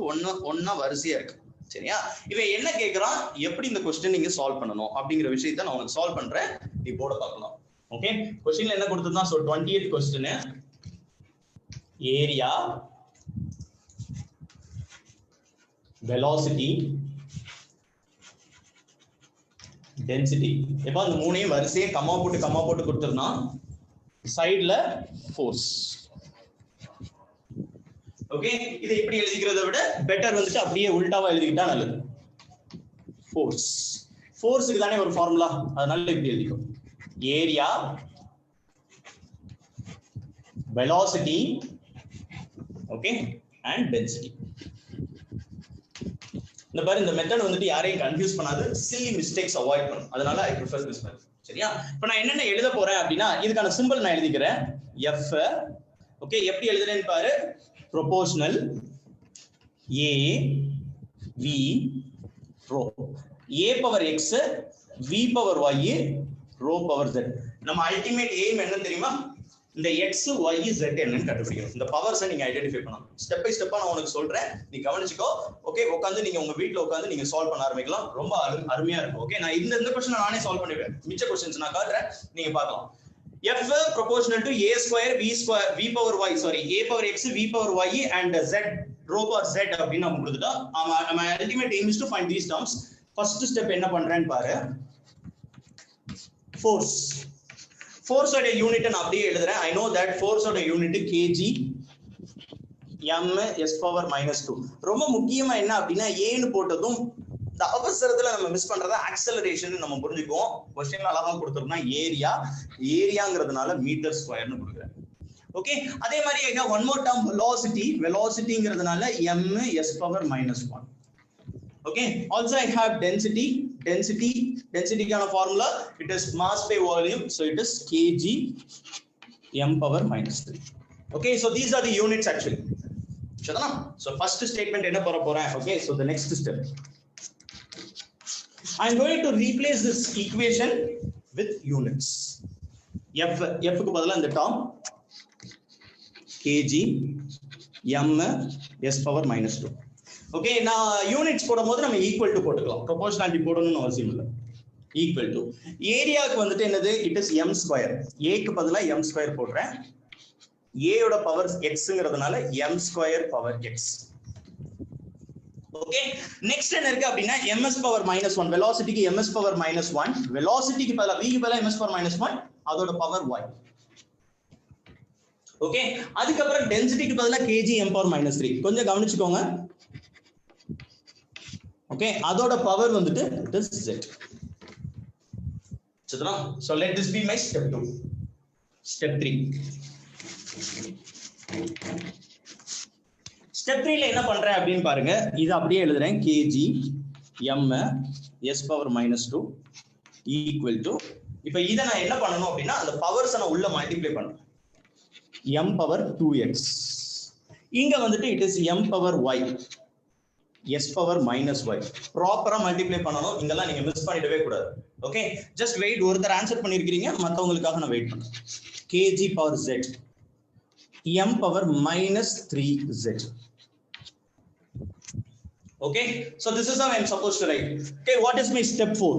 ஒன்னா வரிசையா இருக்கு. சரியா? இவன் என்ன கேட்கறான், எப்படி இந்த கொஸ்டின் நீங்க சால்வ் பண்ணணும் அப்படிங்கிற விஷயத்த நான் உனக்கு சால்வ் பண்றேன். நீ போர்ட பார்க்கலாம். ஓகே, கொஸ்டின்ல என்ன கொடுத்திருந்தான்? So 20th question, area, velocity, density. இப்போ அந்த மூணையும் வரிசையை கம்மா போட்டு கொடுத்துருந்தா சைடுல ஃபோர்ஸ். ஓகே, இதை இப்படி எழுதிக்கிறத விட பெட்டர் வந்துட்டு அப்படியே உல்டாவா எழுதிக்கிட்டா நல்லது. ஃபோர்ஸுக்கு தானே ஒரு ஃபார்முலா, அதனால இப்படி எழுதிக்கோ. Area, velocity, okay, and density. இந்த பாரு, இந்த மெத்தட் வந்துட்டு யாரையும் கன்ஃபியூஸ் பண்ணாது, சில்லி மிஸ்டேக்ஸ் அவாய்ட் பண்ணும். அதனால ஐ ப்ரிஃபர் திஸ் மெத்தட். சரியா? இப்போ நான் என்னென்ன எழுத போறேன் அப்படின்னா, இதுக்கான சிம்பிள் நான் எழுதிக்கிறேன். எஃப், ஓகே, எப்படி எழுதுறேன்னு பாரு. Proportional A V rho, A power X, V power Y, rho power Z. நம்ம அல்டிமேட் எய்ம் என்ன தெரியுமா? இந்த எக்ஸ் ஒய் ஜெட் என்னன்னு கண்டுபிடிக்கணும். இந்த பவர்ஸை நீங்க ஐடென்டிஃபை பண்ணணும். ஸ்டெப் பை ஸ்டெப்பா நான் உனக்கு சொல்றேன், நீ கவனிச்சுக்கோ. ஓகே, உட்காந்து நீங்க உங்க வீட்டுல உட்காந்து நீங்க சால்வ் பண்ண ஆரம்பிக்கலாம். ரொம்ப அருமையா இருக்கும். ஓகே, நான் இந்த கொஸ்டின் நானே சால்வ் பண்ணிடுவேன். மிச்ச கொஸ்டின்ஸ் நான் காட்டுறேன், நீங்க பார்க்கலாம். F proportional to a square v power y, sorry, a power x v power y and z rho power z அப்படினு நம்ம கொடுத்துட்டா, my ultimate aim is to find these terms. First step என்ன பண்றேன்னு பாரு. Force ஓட யூனிட் நான் அப்படியே எழுதுறேன். I know that force ஓட unit kg m s power -2. ரொம்ப முக்கியமா என்ன அப்படின்னா, ஏன்னு போட்டதும் இந்த அவசரத்துல நம்ம மிஸ் பண்றத ஆக்சலரேஷன் நம்ம புரிஞ்சுக்குவோம். क्वेश्चन அழகா கொடுத்திருந்தா ஏரியாங்கிறதுனால மீட்டர் ஸ்கொயர்னு கொடுக்குறேன். ஓகே, அதே மாதிரி ஐயா ஒன் மோர் டர்ம் வெலாசிட்டிங்கிறதுனால m s power -1. Okay, also I have densityக்கான formula, it is mass by volume, so it is kg m power -3. Okay, so these are the units actually. சரிதானா? So first statement என்ன போறேன். Okay, so the next step, I am going to replace this equation with units. f க்கு பதிலா இந்த term kg m s power -2. Okay, நான் யூனிட்ஸ் போடும்போது நம்ம ஈக்குவல் டு போட்டுக்கலாம். ப்ரொபோர்ஷனாலிட்டி போடணும்னு அவசியம் இல்லை. ஈக்குவல் டு ஏரியாவுக்கு வந்துட்டு என்னது, இட் இஸ் m ஸ்கொயர். ஏக்கு பதிலா m ஸ்கொயர் போடுறேன். ஏயோட பவர் எக்ஸ்ங்கிறதுனால m square power x. Okay, next என்ன இருக்கு அப்படின்னா ms பவர் -1. வெலாசிட்டிக்கு ms பவர் -1, வெலாசிட்டிக்கு பதிலா v க்கு பதிலா ms பவர் -1, அதோட பவர் y. ஓகே, அதுக்கப்புறம் டென்சிட்டிக்கு பதிலா kg m பவர் -3. கொஞ்சம் கவனிச்சுக்கோங்க. ஓகே, அதோட பவர் வந்துட்டு it is z. சரிங்களா? So let this be my step 2. Step 3. Step 3 ல என்ன பண்றேன் அப்படின்னு பாருங்க. இது அப்படியே எழுதுறேன். kg m s power -2 equal to, இப்போ இதை நான் என்ன பண்ணணும் அப்படின்னா, அந்த பவர்ஸ் நான் உள்ள மல்டிப்ளை பண்றேன். m பவர் 2x, இங்க வந்துட்டு it is m power y, s power -y. ப்ராப்பரா மல்டிப்ளை பண்ணணும். இங்கெல்லாம் நீங்க மிஸ் பண்ணிடவே கூடாது. Okay, just wait. ஒருத்தர் ஆன்சர் பண்ணிருக்கீங்க, மத்தவங்களுக்காக நான் வெயிட் பண்றேன். kg power z m power -3z. Okay, so this is how I am supposed to write. Okay, what is my step 4?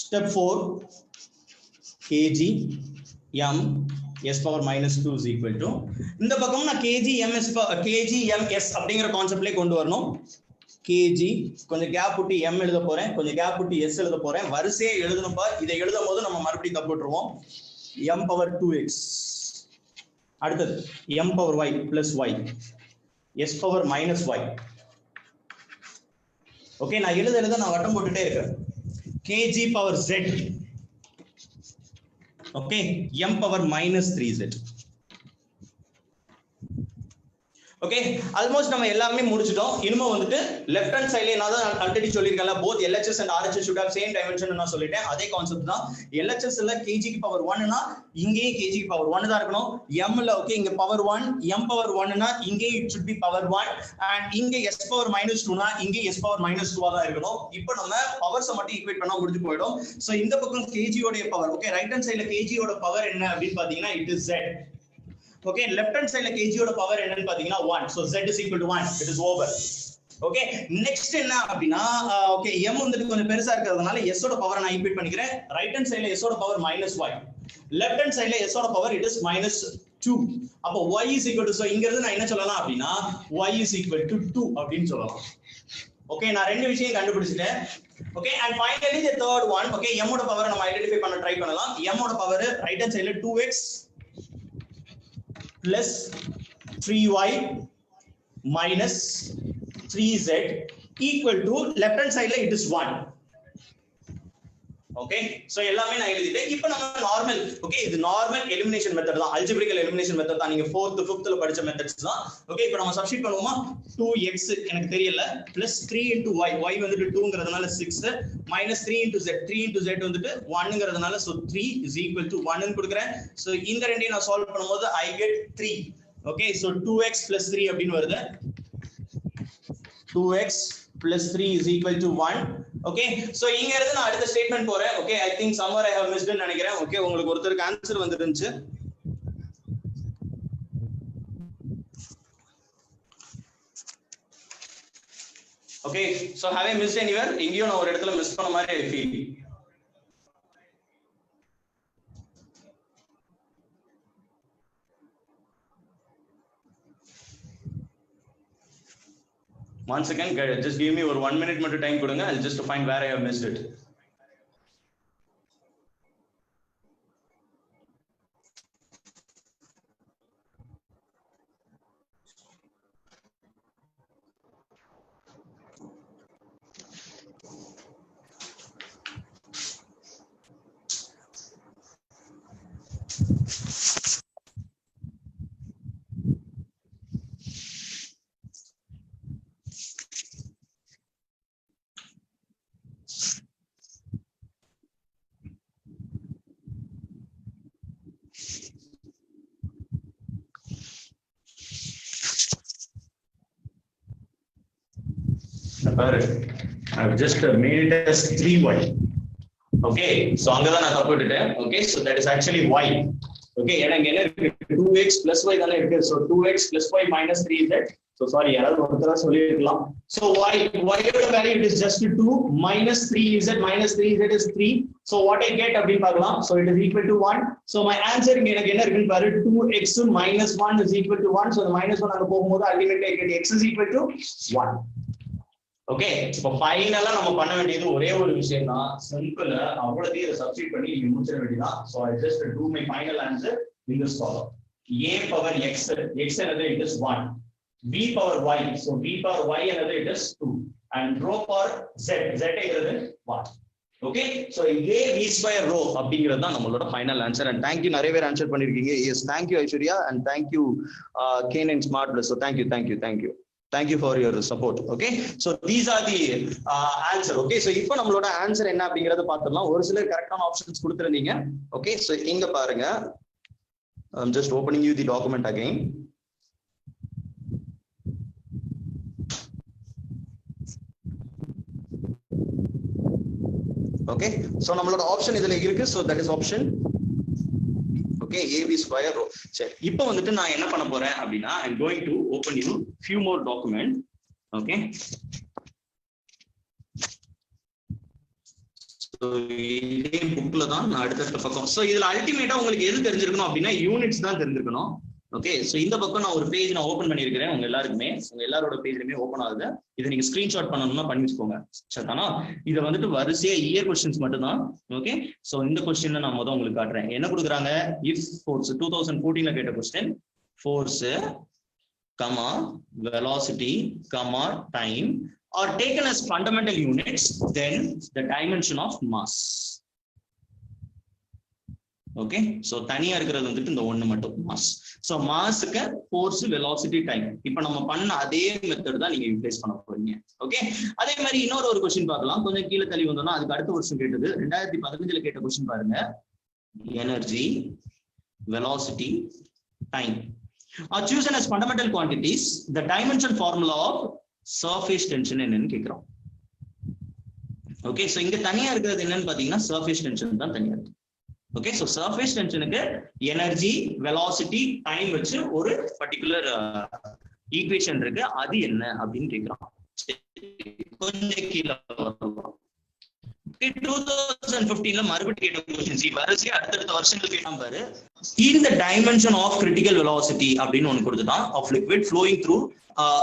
Step 4, kg m s power -2 is equal to, இந்த பக்கம் நான் kg ms அப்படிங்கிற கான்செப்ட்லயே கொண்டு வரணும். kg கொஞ்சம் கேப் விட்டு m எழுத போறேன், கொஞ்சம் கேப் விட்டு s எழுத போறேன். வரிசையை எழுதணும்பா. இதை எழுதும் போது நம்ம மறுபடியும் தப்பு விட்டுருவோம். m பவர் 2x, அடுத்தது m power y plus y, s power -y. Okay, நான் எழுத நான் வட்டம் போட்டுட்டே இருக்கேன். kg power z, okay, m power -3z. Okay, almost நம்ம எல்லாமே முடிச்சிட்டோம். இனிமே வந்துட்டு லெஃப்ட் ஹேண்ட் சைடுல நான் தான் already சொல்லிருக்கேன்ல, both LHS and RHS should have same dimension நான் சொல்லிட்டேன். அதே கான்செப்ட் தான். LHS ல kg க்கு பவர் 1 னா இங்கேயே kg க்கு பவர் 1 தான் இருக்கணும். m ல ஓகே இங்க பவர் 1, m பவர் 1 னா இங்கே it should be power 1 and இங்க s பவர் -2 னா இங்கே s பவர் -2 தான் இருக்கணும். இப்போ நம்ம பவர்ஸ் மட்டும் ஈக்குவேட் பண்ணா முடிஞ்சு போய்டும். சோ இந்த பக்கம் kg ஓட பவர், ஓகே, ரைட் ஹேண்ட் சைடுல kg ஓட பவர் என்ன அப்படினு பாத்தீங்கன்னா it is z. Okay, left hand side la kg oda power என்னன்னு பாத்தீங்கன்னா 1, so z is equal to 1, it is over. Okay, next என்ன அப்படினா, okay, m வந்துட்டு கொஞ்சம் பெருசா இருக்கிறதுனால s ஓட பவரை நான் இன்பிட் பண்ணிக்கிறேன். ரைட் ஹேண்ட் சைடுல s ஓட பவர் -y, லெஃப்ட் ஹேண்ட் சைடுல s ஓட பவர் it is -2. அப்போ y is equal to, so இங்க இருந்து நான் என்ன சொல்லலாம் அப்படினா y is equal to 2 அப்படினு சொல்லலாம். ஓகே நான் ரெண்டு விஷயம் கண்டுபிடிச்சிட்டேன். Okay and finally the third one. Okay m ஓட பவர் நம்ம ஐடென்டிஃபை பண்ண ட்ரை பண்ணலாம். m ஓட பவர் ரைட் ஹேண்ட் சைடுல 2x plus 3y minus 3z equal to left hand side it is 1. Okay so எல்லாமே நான் எழுதிட்டேன். இப்போ நம்ம நார்மல் ஓகே இது நார்மல் எலிமினேஷன் மெத்தட் தான், அல்ஜிப்ரிக்கல் எலிமினேஷன் மெத்தட் தான். நீங்க 4th 5th ல படிச்ச மெத்தட்ஸ் தான். ஓகே இப்போ நம்ம சப்ஸ்டிட் பண்ணுவோமா? 2x எனக்கு தெரியல plus 3 into y, y வந்துட்டு 2ங்கிறதுனால 6 minus 3 into z, 3 into z வந்துட்டு 1ங்கிறதுனால so 3 is equal to 1 ன்னு கொடுக்கிறேன். சோ இந்த ரெண்டையும் நான் சால்வ் பண்ணும்போது I get 3. Okay so 2x plus 3 அப்படினு வருது. 2x plus 3 is equal to 1. Okay so இங்க இருந்து நான் அடுத்த ஸ்டேட்மென்ட் போறேன். Okay I think somewhere I have missed ன்னு நினைக்கிறேன். ஓகே உங்களுக்கு ஒருத்தருக்கு ஆன்சர் வந்துருந்துச்சு. Okay so have I missed anywhere? எங்கேயோ நான் ஒரு இடத்துல மிஸ் பண்ண மாதிரி I feel. Once again, just give me ஒரு 1 minute மட்டும் டைம் கொடுங்க. I'll just find where I have missed it. I've just made it as 3y. Okay, so அங்கதான் நான் தப்பு விட்டுட்டேன். Okay, so that is actually y. Okay, எனக்கு என்ன இருக்கு? 2x plus y தானே இருக்கு. So 2x plus y minus 3z. So sorry, யாராவது ஒருத்தரா சொல்லிருக்கலாம். So y ஓட value it is just 2 minus 3z minus 3z is 3. So what I get அப்படி பார்க்கலாம். So it is equal to 1. So my answer இங்க எனக்கு என்ன இருக்குன்னு பாரு. 2x minus 1 is equal to 1. So the minus 1 அங்க போகும்போது ultimately I get x is equal to 1. Okay இப்போ ஃபைனலா நம்ம பண்ண வேண்டியது ஒரே ஒரு விஷயம் தான். சிம்பிளா அவ்வளவுதான் இத சப்ஸ்டிட் பண்ணி நீங்க முடிச்சிட வேண்டியதான். So I just do my final answer in this column. a power x, x another it is 1. b power y, so b power y another it is 2. And rho power z, z is 1. Okay, so a v square rho அப்படிங்கிறது தான் நம்மளோட final answer. And thank you நிறைய பேர் ஆன்சர் பண்ணிருக்கீங்க. Yes, thank you Aishwarya and thank you K9 Smart Plus. So thank you for your support. Okay, so these are the answer. Okay, so இப்போ நம்மளோட ஆன்சர் என்ன அப்படிங்கறத பார்த்தறலாம். ஒரு சிலர் கரெக்ட்டான ஆப்ஷன்ஸ் கொடுத்திருந்தீங்க. Okay, so இங்க பாருங்க. I'm just opening you the document again. Okay, so நம்மளோட ஆப்ஷன் இதுல இருக்கு. So that is option okay, ab square rho. சரி இப்போ வந்துட்டு நான் என்ன பண்ண போறேன் அப்படினா I'm going to open you few more document. Okay, so இதே புக்ல தான் நான் அடுத்த பக்கம். So இதுல அல்டிமேட்டா உங்களுக்கு எது தெரிஞ்சிருக்கணும் அப்படினா யூனிட்ஸ் தான் தெரிஞ்சிருக்கணும். ஓகே, சோ இந்த பக்கம் நான் ஒரு பேஜ் நான் ஓபன் பண்ணிருக்கேன். உங்க எல்லாரோட பேஜ்லயுமே ஓபன் ஆகுது. இத நீங்க ஸ்கிரீன்ஷாட் பண்ணனும்னா பண்ணி வச்சுக்கோங்க. சரிதானா? இத வந்துட்டு வரிசையா இயர் क्वेश्चंस மட்டும் தான். ஓகே, சோ இந்த क्वेश्चनல நான் முதல்ல உங்களுக்கு காட்றேன். என்ன கொடுக்கறாங்க? if force 2014ல கேட்ட question, force comma velocity comma time are taken as fundamental units, then the dimension of mass. Okay, so தனியா இருக்கிறது வந்துட்டு இந்த ஒண்ணு மட்டும் mass. So mask force, velocity, time. இப்போ நம்ம பண்ண அதே மெத்தட் தான் நீங்க யூட்டிலைஸ் பண்ண போறீங்க. ஓகே, அதே மாதிரி இன்னொரு क्वेश्चन பார்க்கலாம். கொஞ்சம் கீழே தள்ளி வந்தோம்னா அதுக்கு அடுத்த வருஷம் கேட்டது 2015ல கேட்ட क्वेश्चन பாருங்க. Energy, velocity, time are chosen as fundamental quantities. The dimension formula of surface tension என்னன்னு கேக்குறோம். ஓகே, சோ இங்க தனியா இருக்கிறது என்னன்னு பாத்தீங்கன்னா surface tension தான் தனியா இருக்கு. Okay, so surface tensionக்கு energy, velocity, time வச்சு ஒரு பர்టిక్యులர் ஈக்குவேஷன் இருக்கு. அது என்ன அப்படினு கேக்குறோம். கொஞ்சம் கீழ வரலாம். 2015ல மறுபடியும் கேட்ட क्वेश्चन சி வரிசையா அடுத்த வருஷங்களுக்கு கேட்டான் பாரு. in the dimension of critical velocity அப்படின்னு ஒன்று கொடுத்துட்டான் of liquid flowing through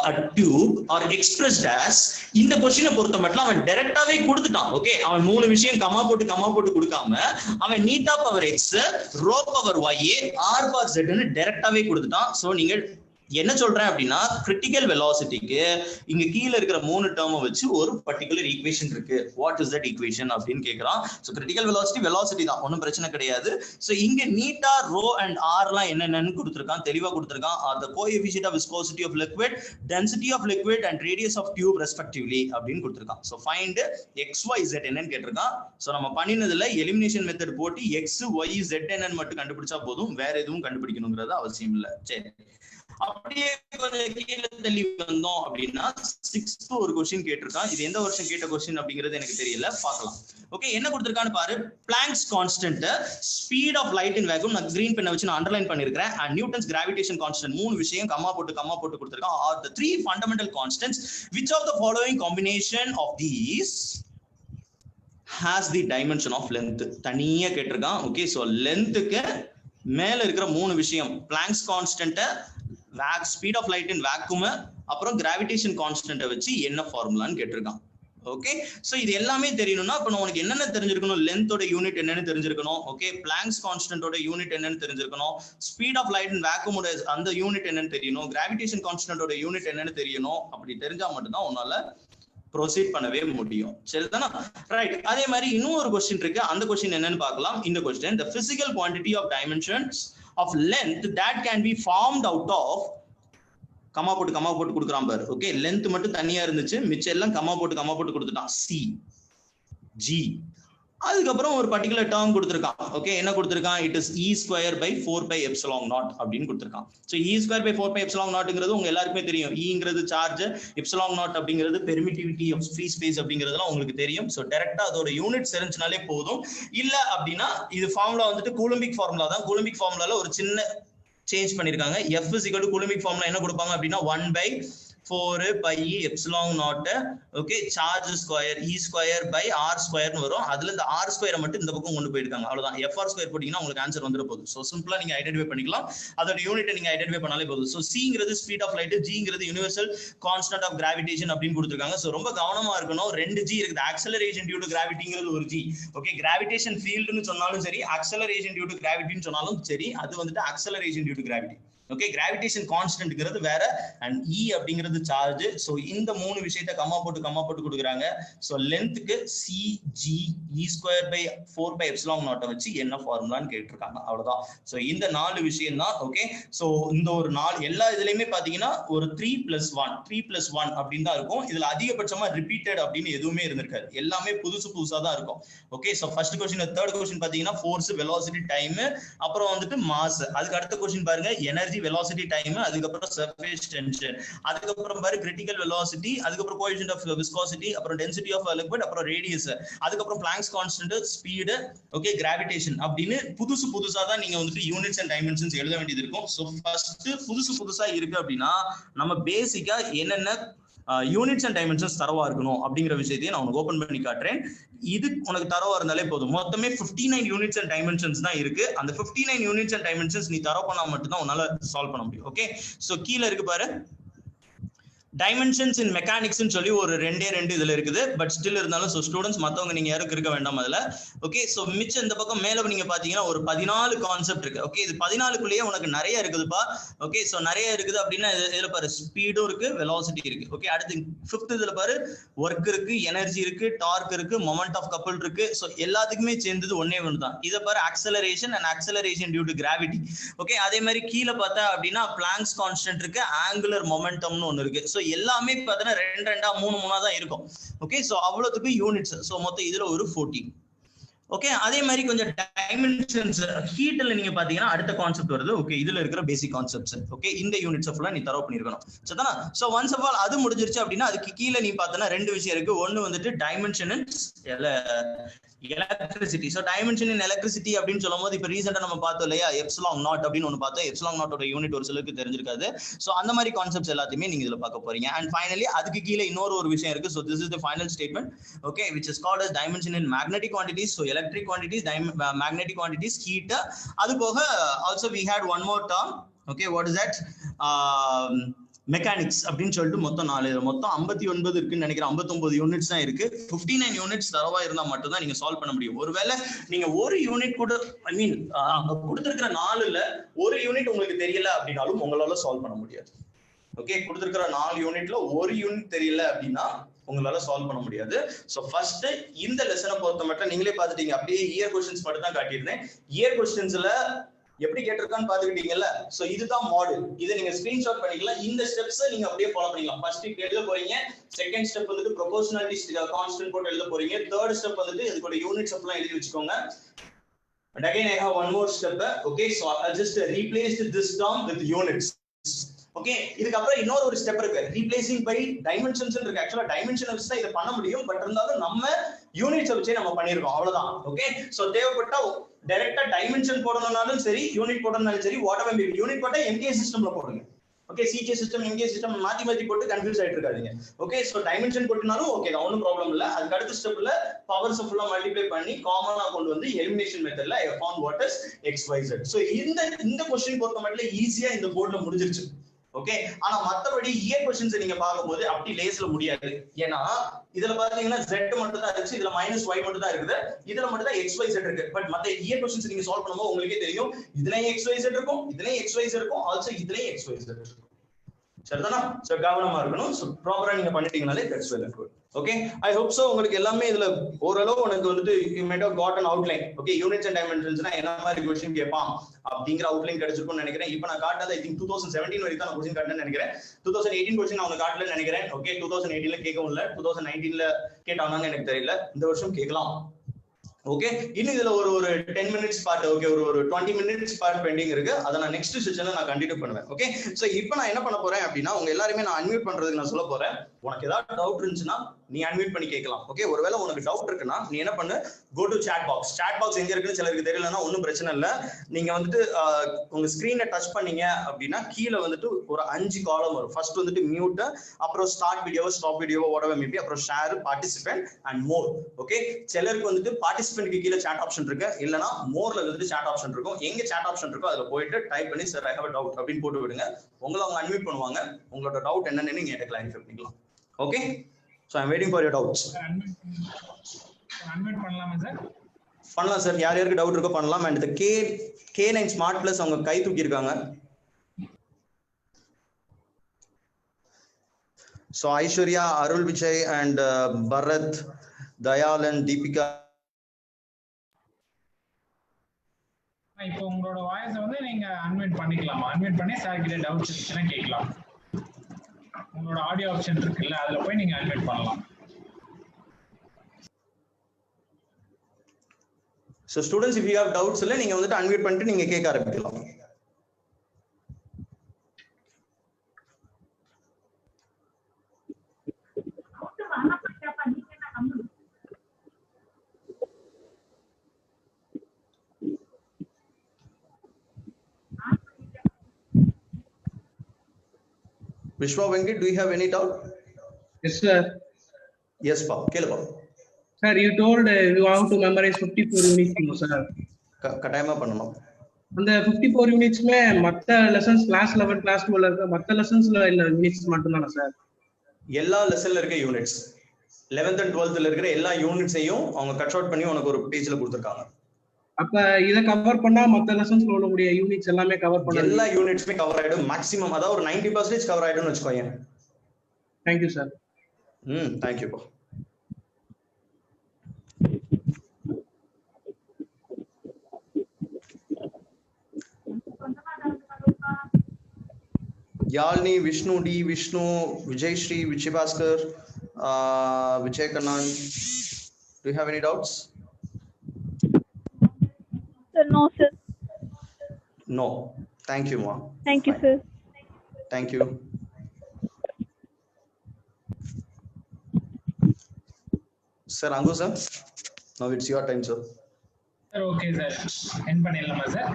a tube or expressed as. இந்த கொஸ்டினை பொறுத்த மட்டும் அவன் டைரக்டாவே கொடுத்துட்டான். ஓகே, அவன் மூணு விஷயம் கமா போட்டு கொடுக்காம அவன் நீட்டா power x, rho power y, r power ஜெட்னு டைரக்டாவே கொடுத்துட்டான். சோ நீங்க என்ன சொல்றேன் அப்படின்னா கிரிட்டிக்கல் வெலாசிட்டிக்கு இங்க கீழே இருக்கிற மூணு டேர்மை வச்சு ஒரு பர்டிகுலர் ஈக்குவேஷன் இருக்கு. வாட் இஸ் தட் ஈக்குவேஷன் அப்படின்னு கேட்கறான். சோ கிரிட்டிக்கல் வெலாசிட்டி தான், ஒன்றும் பிரச்சனை கிடையாது. சோ இங்க நீட்டா ரோ அண்ட் ஆர்லாம் என்னென்னு கொடுத்துருக்கான், தெளிவா கொடுத்துருக்கான். the coefficient of viscosity of liquid, density of liquid and radius of tube respectively அப்படின்னு கொடுத்துருக்கான். So find X Y Z என்னன்னு கேட்டிருக்கான். சோ நம்ம பண்ணினதுல எலிமினேஷன் மெத்தட் போட்டு எக்ஸ் ஒய் ஜெட் என்னன்னு மட்டும் கண்டுபிடிச்சா போதும், வேற எதுவும் கண்டுபிடிக்கணுங்கிறது அவசியம் இல்லை. சரி, அப்படியே கொஞ்சம் கீழே தள்ளி வந்தோம் அப்படின்னா 6th ஒரு கொஸ்டின் கேட்டிருக்கான். இது எந்த வருஷம் கேட்ட கொஸ்டின் அப்படிங்கிறது எனக்கு தெரியல, பார்க்கலாம். ஓகே, என்ன கொடுத்திருக்கான்னு பாரு. Planck's constant, speed of light in vacuum, நான் கிரீன் பென்னை வச்சு நான் அண்டர்லைன் பண்ணிருக்கேன், அண்ட் நியூட்டன்ஸ் கிராவிடேஷன் கான்ஸ்டன்ட். மூணு விஷயம் கம்மா போட்டு கொடுத்திருக்கான். Are the three fundamental constants which of the following combination of these has the dimension of length தனியா கேட்டிருக்கான். ஓகே, சோ லென்த்துக்கு மேல இருக்கிற மூணு விஷயம், Planck's constant, speed of light in vacuum, அப்புறம் கிராவிடேஷன் கான்ஸ்டன்ட்டை வச்சு என்ன ஃபார்முலான்னு கேட்டிருக்கான். ஓகே, சோ இது எல்லாமே தெரியணும்னா இப்ப உனக்கு என்னென்ன தெரிஞ்சிருக்கணும், லென்த்தோட யூனிட் என்னன்னு தெரிஞ்சிருக்கணும். ஓகே, பிளாங்க்ஸ் கான்ஸ்டன்ட்டோட யூனிட் என்னன்னு தெரிஞ்சிருக்கணும், ஸ்பீட் ஆஃப் லைட் இன் வேக்யூமோட அந்த யூனிட் என்னன்னு தெரியணும், கிராவிடேஷன் கான்ஸ்டன்ட்டோட யூனிட் என்னன்னு தெரியணும். அப்படி தெரிஞ்சா மட்டும்தான் உன்னால ப்ரொசீட் பண்ணவே முடியும். சரிதானா? ரைட். அதே மாதிரி இன்னும் ஒரு கொஸ்டின் இருக்கு, அந்த கொஸ்டின் என்னன்னு பார்க்கலாம். இந்த question, the physical quantity of dimensions of length that can be formed out of comma போட்டு கொடுக்குறான் பாரு. ஓகே, லென்த் மட்டும் தனியா இருந்துச்சு, மிச்சம் எல்லாம் கமா போட்டு கொடுத்துட்டான். சி ஜி, அதுக்கப்புறம் ஒரு பர்டிகுலர் டேர்ம் கொடுத்திருக்கான். ஓகே, என்ன கொடுத்திருக்கான்? It is E square by 4 by epsilon naught அப்படின்னு கொடுத்திருக்கான். So E square by 4 by epsilon நாட்ங்கிறது உங்க எல்லாருக்குமே தெரியும். ஈங்கிறது சார்ஜ், எப்சிலான் நாட் அப்படிங்கிறது பெர்மிட்டிவிட்டி ஆஃப் ஃப்ரீ ஸ்பேஸ் அப்படிங்கிறதுலாம் உங்களுக்கு தெரியும். சோ டைரக்டா அதோட யூனிட் தெரிஞ்சாலே போதும். இல்ல அப்படின்னா இது ஃபார்முலா வந்துட்டு கூலம்பிக் ஃபார்முலா தான். கூலம்பிக் ஃபார்முலால ஒரு சின்ன சேஞ்ச் பண்ணிருக்காங்க. F is equal to Coulombic formula என்ன கொடுப்பாங்க அப்படின்னா 1 by 4 pi epsilon naught. Okay, charge square E square by R ஸ்கொயர்னு வரும். அதுல இந்த R ஸ்கொயரை மட்டும் இந்த பக்கம் கொண்டு போயிருக்காங்க. அவ்வளவுதான். FR ஸ்கொயர் போட்டீங்கன்னா உங்களுக்கு ஆன்சர் வந்துட போகுது. சோ சிம்பிளா நீங்க ஐடென்டிஃபை பண்ணிக்கலாம். அதோட யூனிட்டை நீங்க ஐடென்டிஃபை பண்ணாலே போதும். சோ Cங்கிறது ஸ்பீட் ஆஃப் லைட், Gங்கிறது யுனிவர்சல் கான்ஸ்டன்ட் ஆஃப் கிராவிடேஷன் அப்படின்னு கொடுத்திருக்காங்க. சோ ரொம்ப கவனமா இருக்கணும். 2 G இருக்குது. ஆக்சலரேஷன் டியூ டு கிராவிட்டிங்கிறது ஒரு G. ஓகே, கிராவிடேஷன் ஃபீல்ட்னு சொன்னாலும் சரி, ஆக்சலரேஷன் டியூ டு கிராவிட்டின்னு சொன்னாலும் சரி, அது வந்துட்டு acceleration due to gravity. Okay, gravitation கான்ஸ்டன்ட்ங்கிறது வேற, அண்ட் E அப்படிங்கிறது சார்ஜ். சோ இந்த மூணு விஷயத்தை கம்மா போட்டு கொடுக்குறாங்க. சோ லென்த்துக்கு CG E square by 4 by epsilon naught வச்சு என்ன ஃபார்முலான்னு கேட்டிருக்காங்க. அவ்வளவுதான். சோ இந்த 4 விஷயம் தான். ஓகே, சோ இந்த ஒரு 4 எல்லா இதுலயுமே பாத்தீங்கன்னா ஒரு 3+1 அப்படின்னு தான் இருக்கும். இதுல அதிகபட்சமா ரிப்பீட்டட் அப்படின்னு எதுவுமே இருந்திருக்காது. எல்லாமே புதுசா தான் இருக்கும். Okay, so first question, third question பாத்தீங்கன்னா ஃபோர்ஸ், வெலாசிட்டி, டைம், அப்புறம் வந்துட்டு மாஸ். அதுக்கு அடுத்த क्वेश्चन பாருங்க எனர்ஜி, velocity, time, அதுக்கப்புறம் surface tension, அதுக்கப்புறம் பாரு critical velocity, அதுக்கப்புறம் coefficient of viscosity, அப்புறம் density of liquid, அப்புறம் radius, அதுக்கப்புறம் Planck's constant, speed, okay, gravitation அப்படின்னு புதுசா தான் நீங்க வந்துட்டு யூனிட்ஸ் அண்ட் டைமென்ஷன்ஸ் எழுத வேண்டியது இருக்கும். சோ ஃபர்ஸ்ட் புதுசா இருக்கு அப்படின்னா நம்ம பேசிக்கா என்னென்ன யூனிட்ஸ் அண்ட் டைமென்ஷன்ஸ் தரவா இருக்கணும் அப்படிங்கிற விஷயத்தையும் நான் உனக்கு ஓபன் பண்ணி காட்டுறேன். இது உனக்கு தரவா இருந்தாலே போதும். மொத்தமே 59 யூனிட்ஸ் அண்ட் டைமென்ஷன்ஸ் தான் இருக்கு. அந்த 59 யூனிட்ஸ் அண்ட் டைமென்ஷன்ஸ் நீ தரவு பண்ணா மட்டும் தான் உன்னால சால்வ் பண்ண முடியும். ஓகே, சோ கீழ இருக்கு பாரு, டைமென்ஷன்ஸ் இன் மெக்கானிக்ஸ் சொல்லி ஒரு ரெண்டு இதுல இருக்குது. பட் ஸ்டில் இருந்தாலும் சோ ஸ்டூடெண்ட்ஸ் மத்தவங்க நீங்க யாரும் இருக்க வேண்டாம் அதுல. ஓகே, சோ மிச்சம் இந்த பக்கம் மேல நீங்க பாத்தீங்கன்னா ஒரு 14 கான்செப்ட் இருக்கு. ஓகே, இது 14குள்ளேயே உனக்கு நிறைய இருக்குதுப்பா. ஓகே, சோ நிறைய இருக்குது அப்படின்னா இதுல பாரு ஸ்பீடும் இருக்கு, வெலாசிட்டி இருக்கு. ஓகே, அடுத்து 5th இதுல பாரு ஒர்க் இருக்கு, எனர்ஜி இருக்கு, டார்க் இருக்கு, மொமெண்ட் ஆஃப் கப்பிள் இருக்கு. சோ எல்லாத்துக்குமே சேர்ந்தது ஒன்னே ஒன்று தான். இதை பாரு acceleration and acceleration due to gravity. Okay, அதே மாதிரி கீழே பார்த்தா அப்படின்னா பிளாங்க்ஸ் கான்ஸ்டன்ட் இருக்கு, ஆங்குலர் மொமெண்டம்னு ஒன்னு இருக்கு. சோ எல்லாமே பார்த்தீங்கன்னா 2 3 தான் இருக்கும். ஓகே, சோ அவ்வளவுக்கு யூனிட்ஸ். சோ மொத்தம் இதுல ஒரு 14. ஓகே, அதே மாதிரி கொஞ்சம் டைமென்ஷன்ஸ் ஹீட்ல நீங்க பாத்தீங்கன்னா அடுத்த கான்செப்ட் வருது. ஓகே, இதுல இருக்கிற பேசிக் கான்செப்ட்ஸ். ஓகே, இந்த யூனிட்ஸ் ஃபுல்லா நீ தரவு பண்ணிருக்கணும். சரிதானா? சோ ஒன்ஸ் ஆஃப் ஆல் அது முடிஞ்சிருச்சு அப்படின்னா அதுக்கு கீழே நீ பார்த்தனா 2 விஷயம் இருக்கு. ஒன்னு வந்துட்டு dimension and electricity. So dimension in electricity அப்படின்னு சொல்லும்போது இப்ப ரீசெண்டா நம்ம பார்த்தோம் இல்லையா, எப்சிலான் நாட் அப்படின்னு ஒன்னு பார்த்தோம். எப்சிலான் நாட்டோட யூனிட் ஒரு சிலருக்கு தெரிஞ்சிருக்காது. சோ அந்த மாதிரி கான்செப்ட்ஸ் எல்லாத்தையுமே நீங்க இதுல பார்க்க போறீங்க. அண்ட் ஃபைனலி அதுக்கு கீழே இன்னொரு விஷயம் இருக்கு. So this is the final statement. Okay, which is called as dimension in magnetic quantities. So electric quantities, magnetic quantities, heat. அது போக also we had one more term. Okay, what is that? Mechanics அப்படின்னு சொல்லிட்டு மொத்தம் 4, மொத்தம் 59 இருக்குன்னு நினைக்கிறேன். 59 யூனிட்ஸ் தான் இருக்கு. 59 யூனிட்ஸ் தரவா இருந்தா மட்டும் தான் நீங்க சால்வ் பண்ண முடியும். ஒருவேளை நீங்க ஒரு யூனிட் கூட ஐ மீன் கொடுத்திருக்கிற 4ல ஒரு யூனிட் உங்களுக்கு தெரியல அப்படின்னாலும் உங்களால சால்வ் பண்ண முடியாது. ஓகே, கொடுத்திருக்கிற 4 யூனிட்ல ஒரு யூனிட் தெரியல அப்படின்னா உங்களால சால்வ் பண்ண முடியாது. சோ ஃபர்ஸ்ட் இந்த லெசனை பொறுத்த மட்டும் நீங்களே பாத்துட்டீங்க. அப்படியே இயர் கொஸ்டின்ஸ் மட்டும் தான் காட்டியிருந்தேன். இயர் கொஸ்டின்ஸ்ல எப்படி கேட்டிருக்கான்னு பாத்துக்கிட்டீங்கல்ல. சோ இதுதான் மாடல். இதை நீங்க ஸ்கிரீன்ஷாட் பண்ணிக்கலாம். இந்த ஸ்டெப்ஸ் நீங்க அப்படியே ஃபாலோ பண்ணிக்கலாம். ஃபர்ஸ்ட் எழுத போறீங்க. செகண்ட் ஸ்டெப் வந்துட்டு ப்ரொபோர்ஷனாலிட்டி கான்ஸ்டன்ட் போட்டு எழுத போறீங்க. தேர்ட் ஸ்டெப் வந்துட்டு இதுக்கு யூனிட்ஸ் எல்லாம் எழுதி வச்சுக்கோங்க. And again I have one more step. Okay, so I just replaced this term with units. Okay, இதுக்கு அப்புறம் இன்னொரு ஒரு ஸ்டெப் இருக்கு. ரீப்ளேசிங் பை டைமென்ஷன்ஸ் இருக்கு. ஆக்சுவலா டைமென்ஷன் வச்சு தான் இதை பண்ண முடியும். பட் இருந்தாலும் நம்ம யூனிட்ஸ் வச்சே நம்ம பண்ணிருக்கோம். அவ்வளவுதான். ஓகே, சோ தேவைப்பட்டா டைரக்டா டைமென்ஷன் போடணும்னாலும் சரி, யூனிட் போடணும்னாலும் சரி, வாட் எவர் மேபி. யூனிட் போட்டா எம்கே சிஸ்டம்ல போடுங்க. ஓகே, சிகே சிஸ்டம் எம்கே சிஸ்டம் மாத்தி மாத்தி போட்டு கன்ஃபியூஸ் ஆயிட்டு இருக்காதீங்க. ஓகே, சோ டைமென்ஷன் போட்டுனாலும் ஓகே தான், ஒன்றும் ப்ராப்ளம் இல்ல. அதுக்கு அடுத்த ஸ்டெப்ல பவர்ஸ் ஃபுல்லா மல்டிப்ளை பண்ணி காமனா கொண்டு வந்து எலிமினேஷன் மெத்தட்ல I found what is xyz. So இந்த क्वेश्चन பொறுத்த மட்டும் ஈஸியா இந்த போர்ட்ல முடிஞ்சிருச்சு. ஓகே, ஆனா மத்தபடி இயர் क्वेश्चंस நீங்க பாக்கும்போது அப்படி லேஸ்ல முடியாது. ஏன்னா இதுல பாத்தீங்கன்னா z மட்டும் தான் இருக்கு, இதுல -y மட்டும் தான் இருக்குது, இதுல மட்டும் தான் xyz இருக்கு. பட் மத்த இயர் क्वेश्चंस நீங்க சால்வ் பண்ணும்போது உங்களுக்கே தெரியும், இதுலயும் xyz இருக்கும், இதுலயும் xyz இருக்கும், ஆல்சோ இதுலயும் xyz இருக்கும். சரிதானா? சோ கவனமா இருக்கணும். சோ ப்ராப்பரா நீங்க பண்ணிட்டீங்கனாலே that's well and good. Okay, I hope so உங்களுக்கு எல்லாமே இதுல ஓரளவு உனக்கு வந்துட்டு you might have got an outline. Okay, units and டைமென்ஷன்ஸ்னா என்ன மாதிரி क्वेश्चन கேட்பான் அப்படிங்கற அவுட்லைன் கிடைச்சிருக்கும்னு நினைக்கிறேன். இப்போ நான் காட்டது ஐ திங்க் 2017 வரைக்கும் நான் क्वेश्चन காட்டணும்னு நினைக்கிறேன். 2018 क्वेश्चन நான் உங்களுக்கு காட்டலன்னு நினைக்கிறேன். ஓகே, 2018ல கேட்கவும் இல்ல, 2019ல கேட்டாங்கன்னு எனக்கு தெரியல. இந்த வருஷம் கேட்கலாம். ஓகே, இன்னும் இதுல ஒரு 10 மினிட்ஸ் பார்ட், ஓகே, ஒரு 20 மினிட்ஸ் பார்ட் பெண்டிங் இருக்கு. அதை நான் நெக்ஸ்ட் செஷன்ல நான் கண்டினியூ பண்ணுவேன். ஓகே, சோ இப்போ நான் என்ன பண்ண போறேன் அப்படின்னா உங்க எல்லாருமே நான் அன்மியூட் பண்றதுக்கு நான் சொல்ல போறேன். உனக்கு ஏதாவது டவுட் இருந்துச்சுன்னா நீ அன்மியூட் பண்ணி கேட்கலாம். ஓகே, ஒருவேளை உனக்கு டவுட் இருக்குன்னா நீ என்ன பண்ணு, go to chat box. chat box எங்க இருக்குன்னு சிலருக்கு தெரியலன்னா ஒன்றும் பிரச்சனை இல்லை. நீங்க வந்துட்டு உங்க ஸ்கிரீனை டச் பண்ணீங்க அப்படின்னா கீழே வந்துட்டு ஒரு 5 காலம் வரும். ஃபர்ஸ்ட் வந்துட்டு மியூட், அப்புறம் start video, stop video, whatever maybe, அப்புறம் share, participant and more. Okay, சிலருக்கு வந்துட்டு பார்ட்டிசிபென்ட்க்கு கீழே chat ஆப்ஷன் இருக்கு, இல்லனா மோர்ல வந்துட்டு chat ஆப்ஷன் இருக்கும். எங்க chat ஆப்ஷன் இருக்கோ அதுல போயிட்டு டைப் பண்ணி sir I have a doubt அப்படின்னு போட்டு விடுங்க. உங்களை அவங்க அன்மியூட் பண்ணுவாங்க. உங்களோட டவுட் என்னன்னு நீங்க என்கிட்ட கிளாரிஃபை பண்ணிக்கலாம். Okay, so I'm waiting for your doubts. Unmute பண்ணலாமா சார்? பண்ணலாம் சார். யார் யாருக்கு டவுட் இருக்கோ பண்ணலாம். அண்ட் K9 ஸ்மார்ட் பிளஸ் அவங்க கை தூக்கி இருக்காங்க. So Aishwarya, Arul Vijay and Bharat, Dayal and Deepika. இப்போ உங்களோட வாய்ஸ் வந்து நீங்க அன்மியூட் பண்ணிக்கலாமா? அன்மியூட் பண்ணி சார் கிட்ட டவுட்ஸ் இருந்துச்சுன்னா கேட்கலாம். உங்களோட ஆடியோ ஆப்ஷன் இருக்குல்ல, அதுல போய் நீங்க அன்மியூட் பண்ணலாம். So students, if you have doubts இல்ல நீங்க வந்துட்டு அன்மியூட் பண்ணிட்டு நீங்க கேட்க ஆரம்பிக்கலாம். Vishwa Venkat, do you have any doubt? Yes, sir. Yes, pa. Kelpa. Sir, you told you have to memorize 54 units, sir. கட்டாயமா பண்ணணும். அந்த 54 யூனிட்ஸ்மே மத்த லெசன்ஸ் கிளாஸ் 11 கிளாஸ் 12 இருக்க மத்த லெசன்ஸ்ல இல்ல யூனிட்ஸ் மட்டும் தானா சார்? எல்லா லெசன்ல இருக்க யூனிட்ஸ் 11th and 12th இருக்கிற எல்லா யூனிட்ஸையும் அவங்க கட் அவுட் பண்ணி உனக்கு ஒரு பேஜ்ல கொடுத்திருக்காங்க. அப்ப இத கவர் பண்ணா மத்த லெசன்ஸ்ல உள்ள கூடிய யூனிட்ஸ் எல்லாமே கவர் பண்ணலாம். எல்லா யூனிட்ஸ்மே கவர் ஆயிடும். மேக்ஸिमम அதாவது ஒரு 90% கவர் ஆயிடும்னு வெச்சுக்கோங்க. Thank you sir. Thank you. Yalni, Vishnu D, Vishnu, Vijay Shri, Vijay Bhaskar, Vijay Kannan. Do you have any doubts? Sir, no, sir. No. Thank you, Ma. Thank you, sir. Thank you. Sir, Angu sir. Now it's your time, sir. Sir, okay, sir. End பண்ணிடலாமா sir?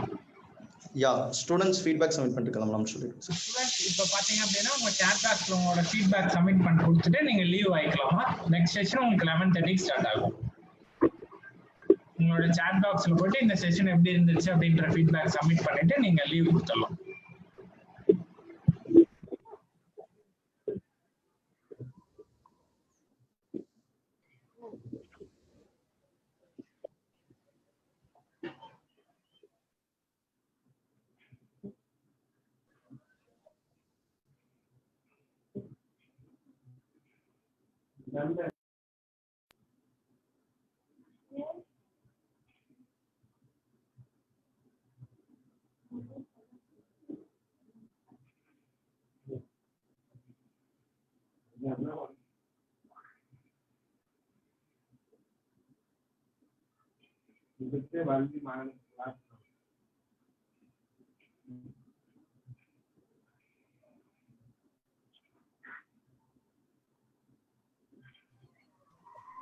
Yeah, students feedback submit பண்ணிக்கலாம் நான் சொல்லிடுறேன். Students இப்போ பாத்தீங்க அப்படினா உங்க chat boxல உங்களோட feedback submit பண்ணி கொடுத்துட்டு நீங்க லீவ் ஆயிக்கலாமா? நெக்ஸ்ட் செஷன் உங்களுக்கு 11:30 ஸ்டார்ட் ஆகும். உங்களோட சாட் பாக்ஸ்ல போயிட்டு இந்த செஷன் எப்படி இருந்துச்சு அப்படின்ற ஃபீட்பேக் சப்மிட் பண்ணிட்டு நீங்க லீவ் கொடுத்துடலாம்.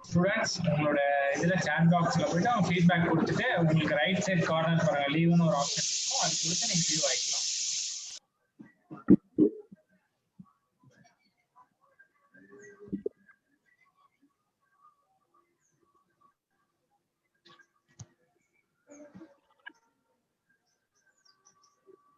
ஸ்டூடெண்ட்ஸ் உங்களோட இதுல சாட் பாக்ஸ்ல போயிட்டு அவங்க ஃபீட்பேக் கொடுத்துட்டு உங்களுக்கு ரைட் சைட் கார்னர் பாருங்க லீவ்னு ஒரு ஆப்ஷன் இருக்கும், அது கொடுத்து நீங்க லீவ் ஆகிக்கலாம்.